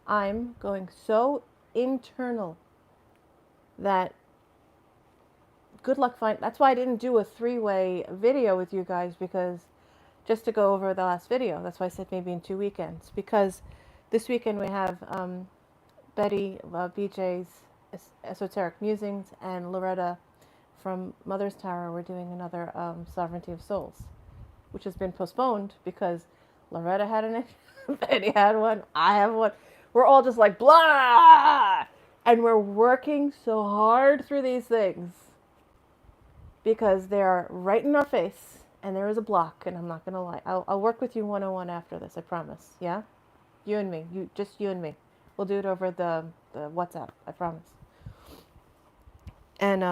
I'm going so internal that good luck finding. That's why I didn't do a 3-way video with you guys, because just to go over the last video. That's why I said maybe in 2 weekends, because this weekend we have Betty, BJ's Esoteric Musings, and Loretta from Mother's Tower. We're doing another Sovereignty of Souls, which has been postponed because Loretta had an issue, Betty had one, I have one. We're all just like blah, and we're working so hard through these things because they're right in our face, and there is a block. And I'm not gonna lie, I'll work with you 101 after this. I promise. Yeah, you and me. You and me. We'll do it over the the WhatsApp. I promise. And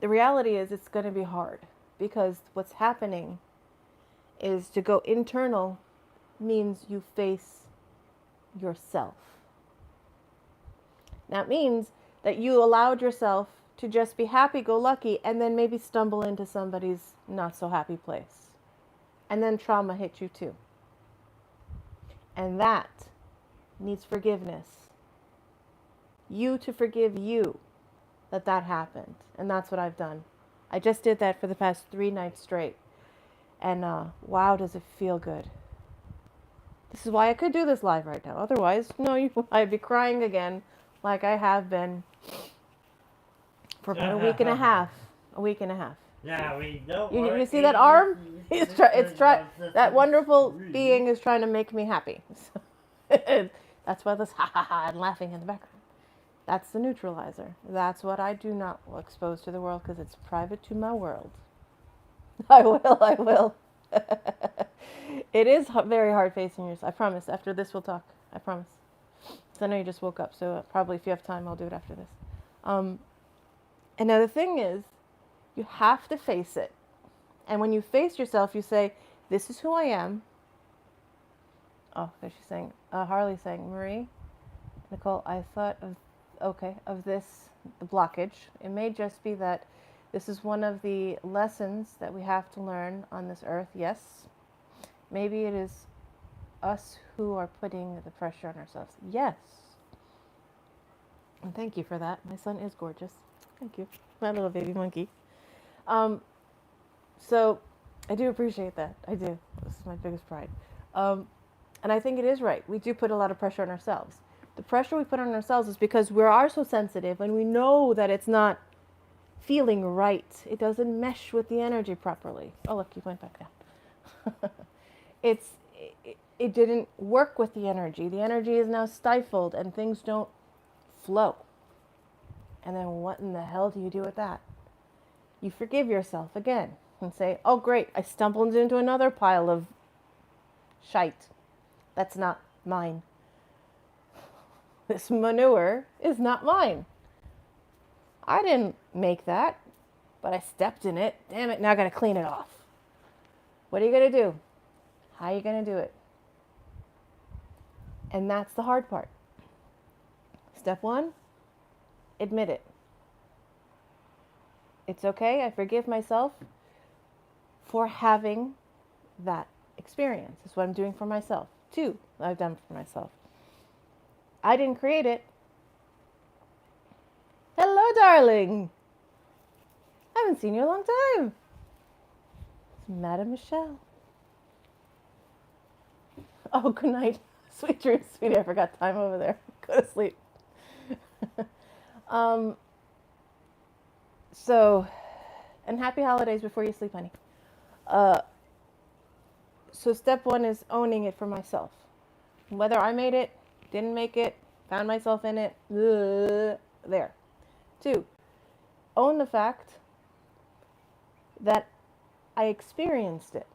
the reality is, it's going to be hard because what's happening is to go internal means you face yourself. That means that you allowed yourself to just be happy-go-lucky and then maybe stumble into somebody's not-so-happy place. And then trauma hit you too. And that needs forgiveness. You to forgive you that happened. And that's what I've done. I just did that for the past 3 nights straight. And wow, does it feel good. This is why I could do this live right now. Otherwise, no, I'd be crying again like I have been for about a week and a half. A week and a half. Yeah, we don't. You see that arm? That wonderful being is trying to make me happy. That's why this ha ha ha and laughing in the background. That's the neutralizer. That's what I do not expose to the world because it's private to my world. I will. It is very hard facing yourself. I promise. After this, we'll talk. I promise. So I know you just woke up, so probably if you have time, I'll do it after this. And now the thing is, you have to face it. And when you face yourself, you say, this is who I am. Oh, there's she's saying, Harley's saying, Marie, Nicole, I thought of this, the blockage. It may just be that this is one of the lessons that we have to learn on this earth. Yes. Maybe it is us who are putting the pressure on ourselves. Yes. And thank you for that. My son is gorgeous. Thank you. My little baby monkey. So I do appreciate that. I do. This is my biggest pride. And I think it is right. We do put a lot of pressure on ourselves. The pressure we put on ourselves is because we are so sensitive and we know that it's not feeling right. It doesn't mesh with the energy properly. Oh, look, you went back down. It didn't work with the energy. The energy is now stifled and things don't flow. And then what in the hell do you do with that? You forgive yourself again and say, oh, great, I stumbled into another pile of shite. That's not mine. This manure is not mine. I didn't make that, but I stepped in it. Damn it, now I got to clean it off. What are you going to do? How are you going to do it? And that's the hard part. Step 1, admit it. It's okay. I forgive myself for having that experience. That's what I'm doing for myself. 2, I've done for myself. I didn't create it. Hello, darling. I haven't seen you in a long time. It's Madame Michelle. Oh, good night. Sweet dreams, sweetie. I forgot time over there. Go to sleep. So, and happy holidays before you sleep, honey. So step 1 is owning it for myself. Whether I made it, didn't make it, found myself in it, there. 2, own the fact that I experienced it.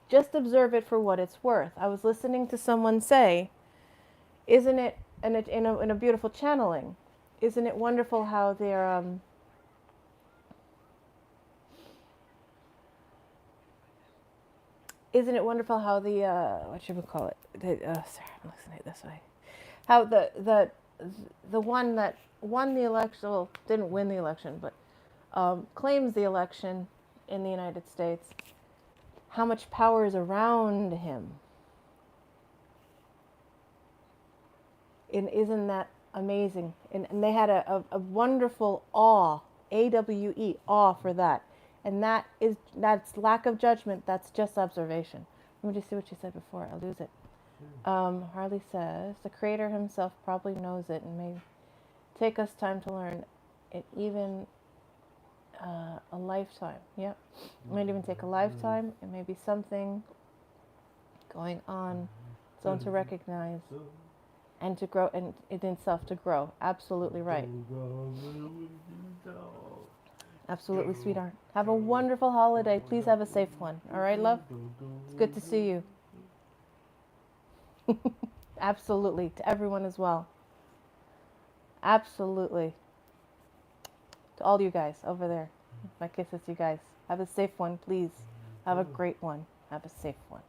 Just observe it for what it's worth. I was listening to someone say, isn't it, and in a beautiful channeling, isn't it wonderful how they're, isn't it wonderful how the, what should we call it? Sorry, I'm listening this way. How the one that won the election, well, didn't win the election, but claims the election in the United States, how much power is around him. And isn't that amazing? And they had a wonderful awe, A-W-E, awe for that. And that's lack of judgment. That's just observation. Let me just see what you said before. I'll lose it. Harley says, the creator himself probably knows it and may take us time to learn it, even a lifetime. Yep. It might even take a lifetime. It may be something going on, so to recognize and to grow, and in itself to grow. Absolutely right. Absolutely, sweetheart. Have a wonderful holiday. Please have a safe one. All right, love? It's good to see you. Absolutely. To everyone as well. Absolutely. To all you guys over there. My kisses, you guys. Have a safe one, please. Have a great one. Have a safe one.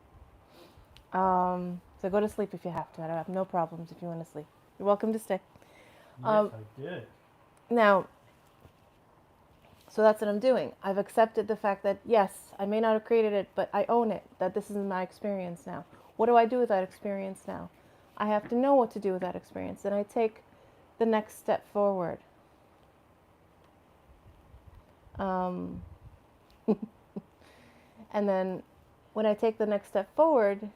So go to sleep if you have to. I have no problems if you want to sleep. You're welcome to stay. Yes, I did. Now, so that's what I'm doing. I've accepted the fact that, yes, I may not have created it, but I own it, that this is my experience now. What do I do with that experience now? I have to know what to do with that experience. And I take the next step forward. And then when I take the next step forward,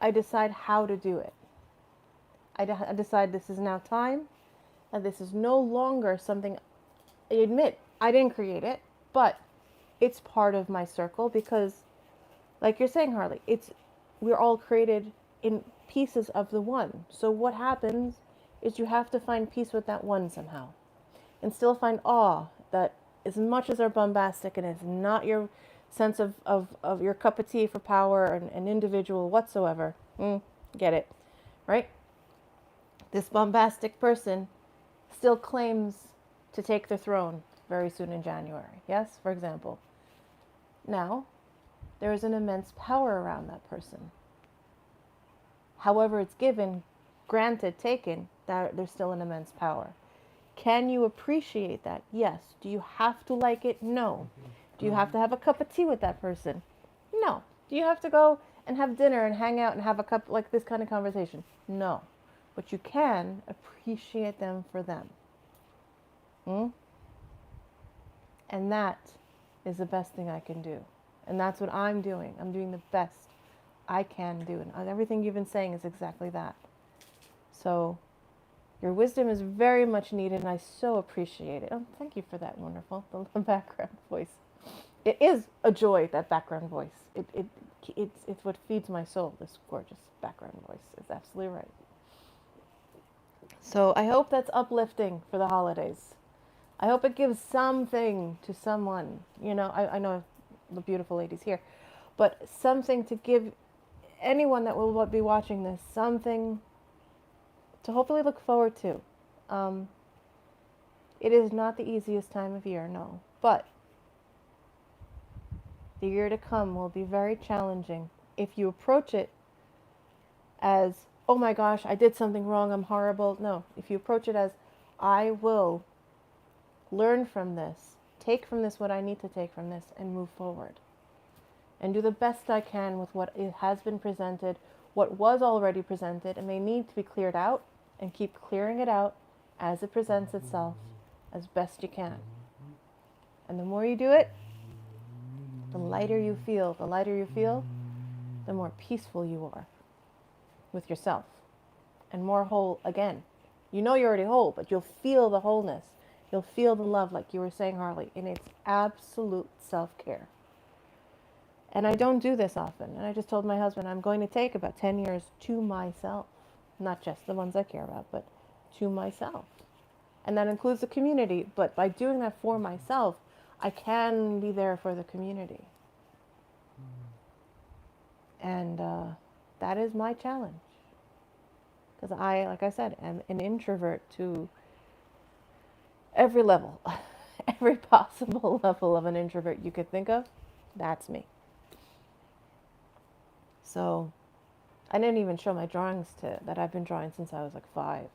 I decide how to do it. I decide this is now time, and this is no longer something, I admit, I didn't create it, but it's part of my circle because, like you're saying, Harley, we're all created in pieces of the one. So what happens is you have to find peace with that one somehow, and still find awe that as much as they're bombastic and it's not your sense of your cup of tea for power and an individual whatsoever, get it, right? This bombastic person still claims to take the throne very soon in January. Yes, for example. Now, there is an immense power around that person. However it's given, granted, taken, there's still an immense power. Can you appreciate that? Yes. Do you have to like it? No. Do you have to have a cup of tea with that person? No. Do you have to go and have dinner and hang out and have a cup, like this kind of conversation? No. But you can appreciate them for them. And that is the best thing I can do. And that's what I'm doing. I'm doing the best I can do. And everything you've been saying is exactly that. So your wisdom is very much needed, and I so appreciate it. Oh, thank you for that wonderful the background voice. It is a joy, that background voice. It's what feeds my soul, this gorgeous background voice. It's absolutely right. So I hope that's uplifting for the holidays. I hope it gives something to someone. You know, I know the beautiful ladies here, but something to give anyone that will be watching this, something to hopefully look forward to. It is not the easiest time of year, no, but the year to come will be very challenging if you approach it as, oh my gosh, I did something wrong, I'm horrible. No, if you approach it as, I will learn from this, take from this what I need to take from this, and move forward. And do the best I can with what it has been presented, what was already presented, and may need to be cleared out, and keep clearing it out as it presents itself as best you can. And the more you do it, the lighter you feel. The lighter you feel, the more peaceful you are with yourself. And more whole again. You know you're already whole, but you'll feel the wholeness. You'll feel the love, like you were saying, Harley, and it's absolute self-care. And I don't do this often. And I just told my husband I'm going to take about 10 years to myself. Not just the ones I care about, but to myself. And that includes the community. But by doing that for myself, I can be there for the community. And that is my challenge. Because I, like I said, am an introvert to every level. Every possible level of an introvert you could think of, that's me. So I didn't even show my drawings that I've been drawing since I was like 5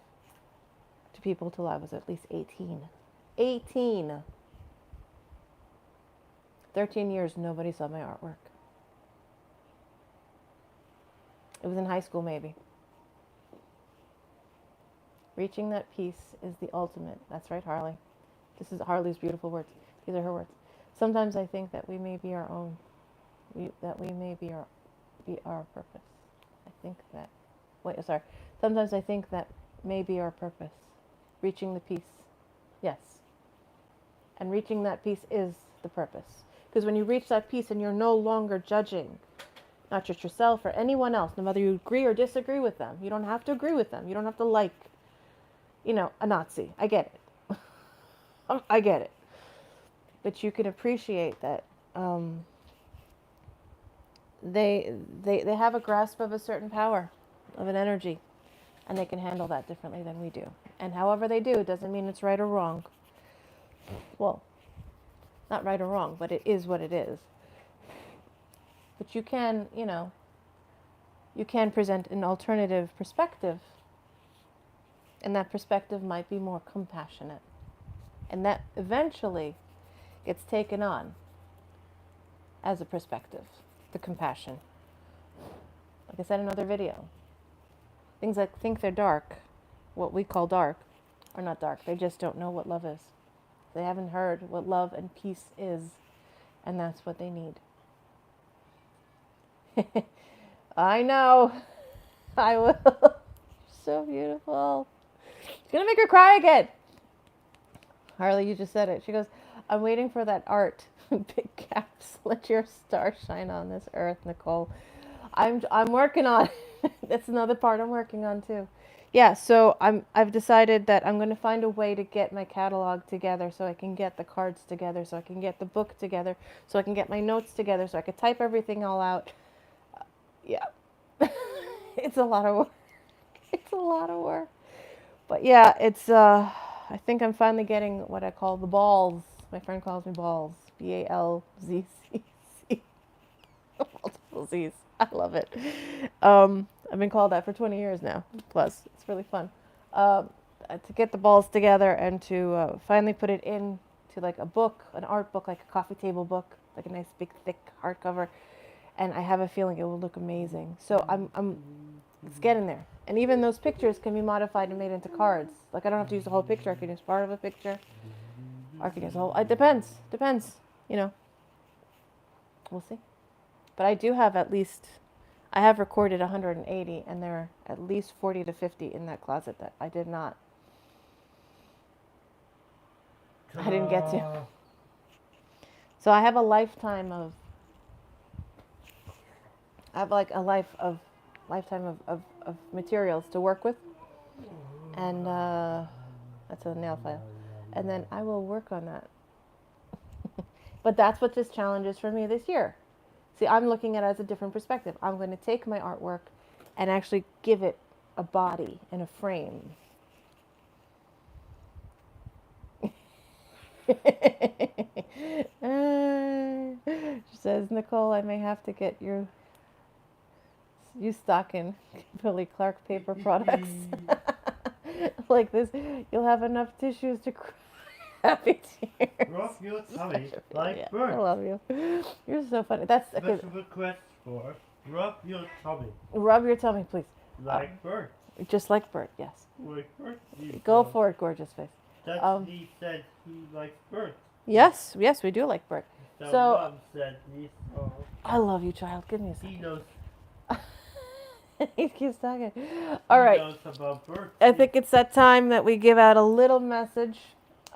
to people till I was at least 18. 18! 13 years, nobody saw my artwork. It was in high school, maybe. Reaching that peace is the ultimate. That's right, Harley. This is Harley's beautiful words. These are her words. Sometimes I think that we may be our own, that we may be our purpose. Sometimes I think that may be our purpose. Reaching the peace. Yes. And reaching that peace is the purpose. Because when you reach that peace and you're no longer judging, not just yourself or anyone else, no matter you agree or disagree with them. You don't have to agree with them. You don't have to like, a Nazi. I get it. I get it. But you can appreciate that they have a grasp of a certain power, of an energy. and they can handle that differently than we do. And however they do, it doesn't mean it's right or wrong. Well, not right or wrong, but it is what it is. But you can, you can present an alternative perspective, and that perspective might be more compassionate. And that eventually gets taken on as a perspective, the compassion. Like I said in another video, things that think they're dark, what we call dark, are not dark. They just don't know what love is. They haven't heard what love and peace is, and that's what they need. I know. I will. So beautiful. It's going to make her cry again. Harley, you just said it. She goes, I'm waiting for that art. Big caps. Let your star shine on this earth, Nicole. I'm working on it. That's another part I'm working on too. Yeah, so I've decided that I'm going to find a way to get my catalog together so I can get the cards together, so I can get the book together, so I can get my notes together, so I can type everything all out. Yeah. It's a lot of work. It's a lot of work. But yeah, it's I think I'm finally getting what I call the balls. My friend calls me balls. BALZCC. Multiple Z's. I love it. I've been called that for 20 years now. Plus, it's really fun. To get the balls together and to finally put it in to like a book, an art book, like a coffee table book, like a nice big thick hardcover. And I have a feeling it will look amazing. So it's getting there. And even those pictures can be modified and made into cards. Like I don't have to use the whole picture. I can use part of a picture. Or I can use the whole. It depends. We'll see. But I do have I have recorded 180, and there are at least 40 to 50 in that closet that I didn't get to. So I have a lifetime of materials to work with, and that's a nail file, and then I will work on that. But that's what this challenge is for me this year. See, I'm looking at it as a different perspective. I'm going to take my artwork and actually give it a body and a frame. She says, Nicole, I may have to get you stocking Billy Clark paper products. Like this, you'll have enough tissues to cry happy tears. Rub your tummy like Bert. I love you. You're so funny. That's a Special request for rub your tummy. Rub your tummy, please. Like Bert. Just like Bert, yes. Like Bert. Go for it, gorgeous face. He said he likes Bert. Yes, we do like Bert. So Mom said he saw. I love you, child. Give me a second. He knows. He keeps talking. All right. He knows about Bert. I think it's that time that we give out a little message.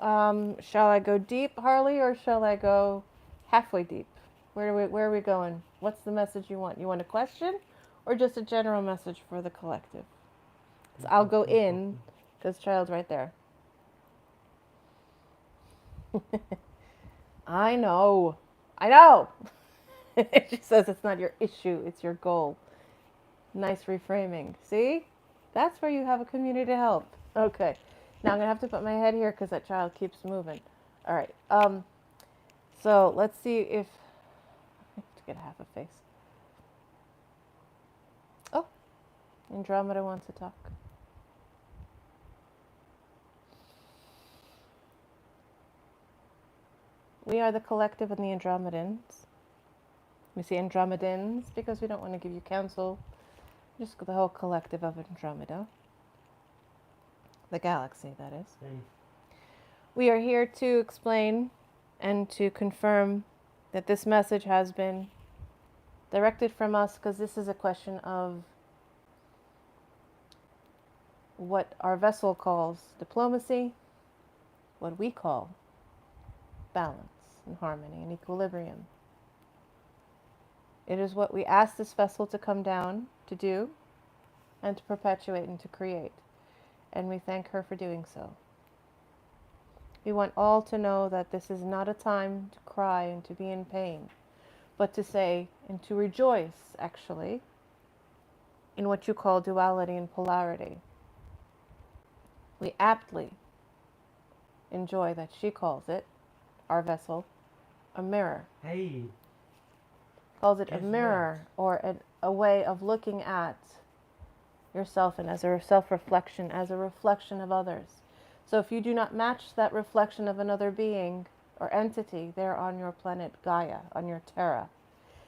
Shall I go deep, Harley, or shall I go halfway deep? Where are we going? What's the message you want? You want a question or just a general message for the collective? So I'll go in because child's right there. I know. She says it's not your issue, it's your goal. Nice reframing. See? That's where you have a community to help. Okay. Now I'm going to have to put my head here because that child keeps moving. All right. So let's see if I have to get half a face. Oh, Andromeda wants to talk. We are the collective and the Andromedans. We say Andromedans because we don't want to give you counsel. Just the whole collective of Andromeda. The galaxy, that is. We are here to explain and to confirm that this message has been directed from us because this is a question of what our vessel calls diplomacy, what we call balance and harmony and equilibrium. It is what we ask this vessel to come down to do and to perpetuate and to create. And we thank her for doing so. We want all to know that this is not a time to cry and to be in pain, but to say and to rejoice, actually, in what you call duality and polarity. We aptly enjoy that she calls it, our vessel, a mirror. Hey, Calls it a guess mirror or a way of looking at yourself and as a self-reflection, as a reflection of others. So if you do not match that reflection of another being or entity there on your planet Gaia, on your Terra,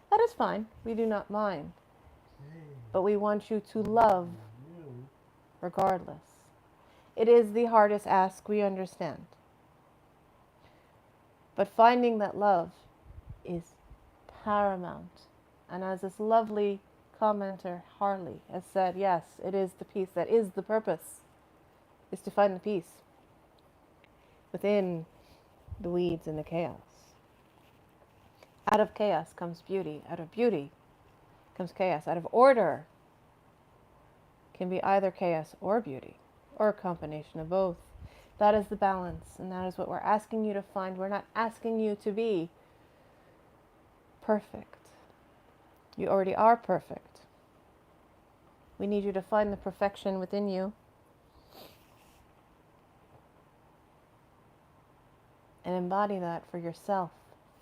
that is fine. We do not mind. But we want you to love regardless. It is the hardest ask, we understand. But finding that love is paramount. And as this lovely commenter, Harley, has said, yes, it is the peace. That is the purpose, is to find the peace within the weeds and the chaos. Out of chaos comes beauty. Out of beauty comes chaos. Out of order can be either chaos or beauty, or a combination of both. That is the balance, and that is what we're asking you to find. We're not asking you to be perfect. You already are perfect. We need you to find the perfection within you and embody that for yourself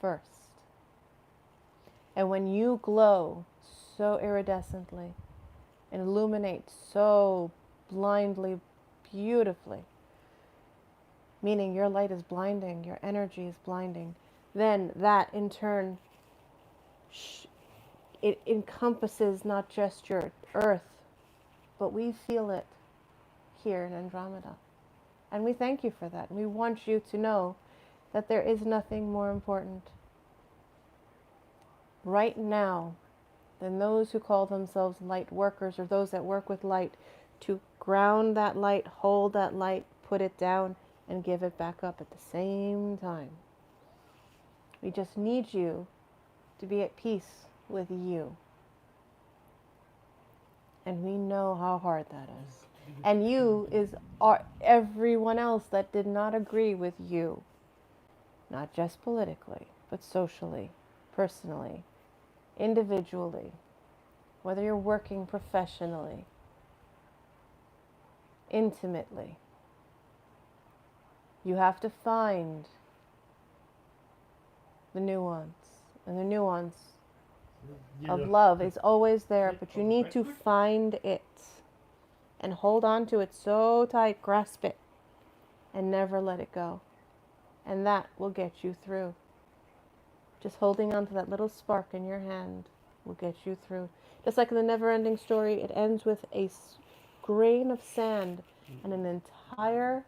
first. And when you glow so iridescently and illuminate so blindly, beautifully, meaning your light is blinding, your energy is blinding, then that in turn, it encompasses not just your earth, but we feel it here in Andromeda. And we thank you for that. And we want you to know that there is nothing more important right now than those who call themselves light workers or those that work with light to ground that light, hold that light, put it down, and give it back up at the same time. We just need you to be at peace with you. And we know how hard that is. And you is everyone else that did not agree with you. Not just politically, but socially, personally, individually, whether you're working professionally, intimately. You have to find the nuance. And the nuance of love is always there, but you need to find it and hold on to it so tight, grasp it, and never let it go. And that will get you through. Just holding on to that little spark in your hand will get you through. Just like in the never-ending story, it ends with a grain of sand and an entire,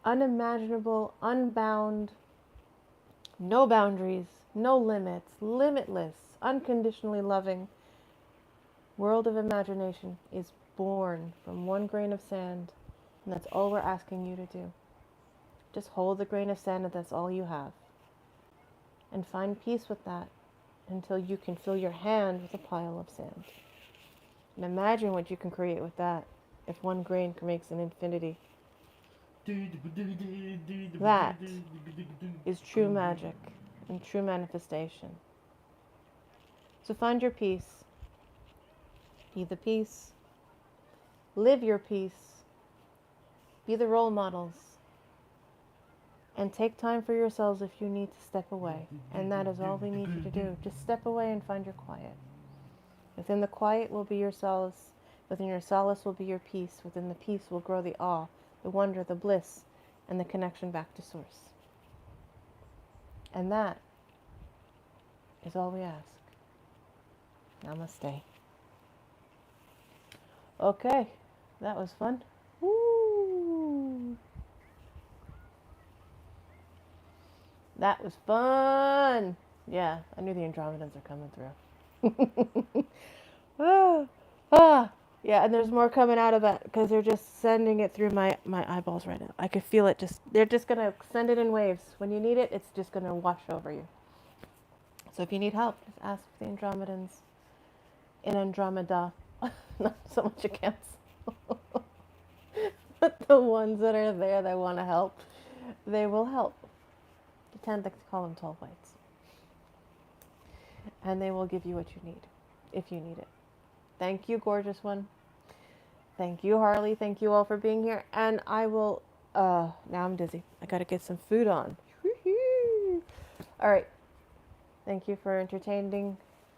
unimaginable, unbound, no boundaries, no limits, limitless, unconditionally loving world of imagination is born from one grain of sand. And that's all we're asking you to do. Just hold the grain of sand, and that's all you have. And find peace with that until you can fill your hand with a pile of sand. And imagine what you can create with that if one grain makes an infinity. That is true magic and true manifestation. So find your peace. Be the peace. Live your peace. Be the role models. And take time for yourselves if you need to step away. And that is all we need you to do. Just step away and find your quiet. Within the quiet will be your solace. Within your solace will be your peace. Within the peace will grow the awe, the wonder, the bliss, and the connection back to Source. And that is all we ask. Namaste. Okay, that was fun. Woo! That was fun. Yeah, I knew the Andromedans are coming through. Yeah, and there's more coming out of that because they're just sending it through my eyeballs right now. I could feel it. They're just going to send it in waves. When you need it, it's just going to wash over you. So if you need help, just ask the Andromedans in Andromeda. Not so much a cancel. But the ones that are there that want to help, they will help. I tend to call them tall whites. And they will give you what you need, if you need it. Thank you, gorgeous one. Thank you, Harley. Thank you all for being here. And I will, now I'm dizzy. I gotta get some food on. Woo-hoo. All right. Thank you for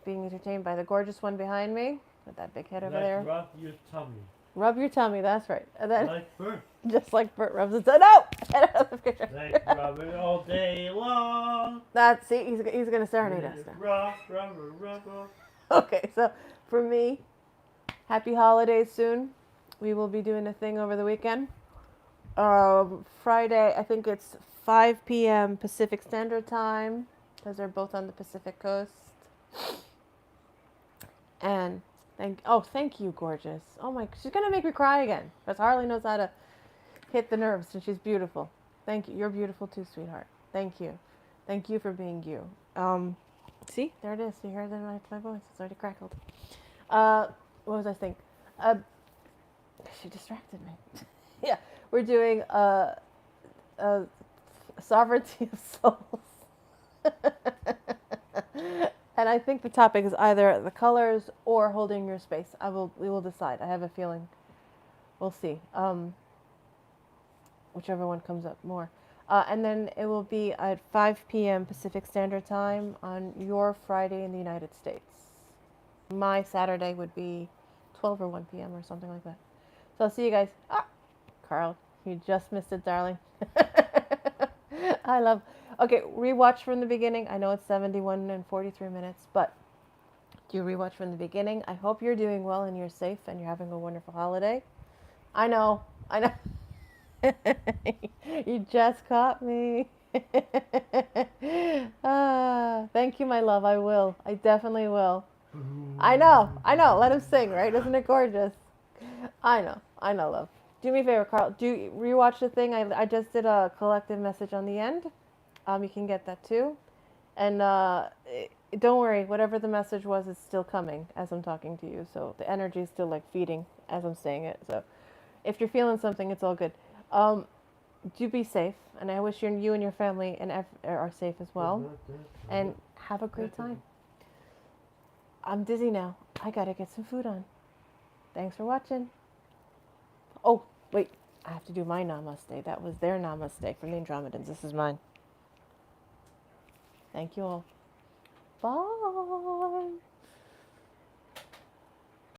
being entertained by the gorgeous one behind me with that big head over there. Rub your tummy. Rub your tummy, that's right. And then, Like Bert. just like Bert rubs his tummy. No! Get out of the picture. Like rub it all day long. That's, see, he's gonna serenade us now. Rub. Okay, so for me, happy holidays soon. We will be doing a thing over the weekend. Friday, I think it's 5 p.m. Pacific Standard Time, because they're both on the Pacific Coast. And thank you, gorgeous. Oh my, she's gonna make me cry again, because Harley knows how to hit the nerves, and she's beautiful. Thank you. You're beautiful too, sweetheart. Thank you. Thank you for being you. See, there it is. You heard it in my voice. It's already crackled. What was I saying? She distracted me. Yeah, we're doing sovereignty of souls. And I think the topic is either the colors or holding your space. We will decide. I have a feeling. We'll see. Whichever one comes up more. And then it will be at 5 p.m. Pacific Standard Time on your Friday in the United States. My Saturday would be 12 or 1 p.m. or something like that. So I'll see you guys. Carl, you just missed it, darling. Okay, rewatch from the beginning. I know it's 71 and 43 minutes, but do rewatch from the beginning. I hope you're doing well and you're safe and you're having a wonderful holiday. I know. You just caught me. Thank you, my love. I will. I definitely will. I know. Let him sing, right? Isn't it gorgeous? I know, love. Do me a favor, Carl. Do rewatch the thing. I just did a collective message on the end. You can get that too. And don't worry, whatever the message was, it's still coming as I'm talking to you. So the energy is still like feeding as I'm saying it. So if you're feeling something, it's all good. Do be safe, and I wish you and your family are safe as well. And have a great time. I'm dizzy now. I gotta get some food on. Thanks for watching. Oh, wait. I have to do my namaste. That was their namaste from the Andromedans. This is mine. Thank you all. Bye.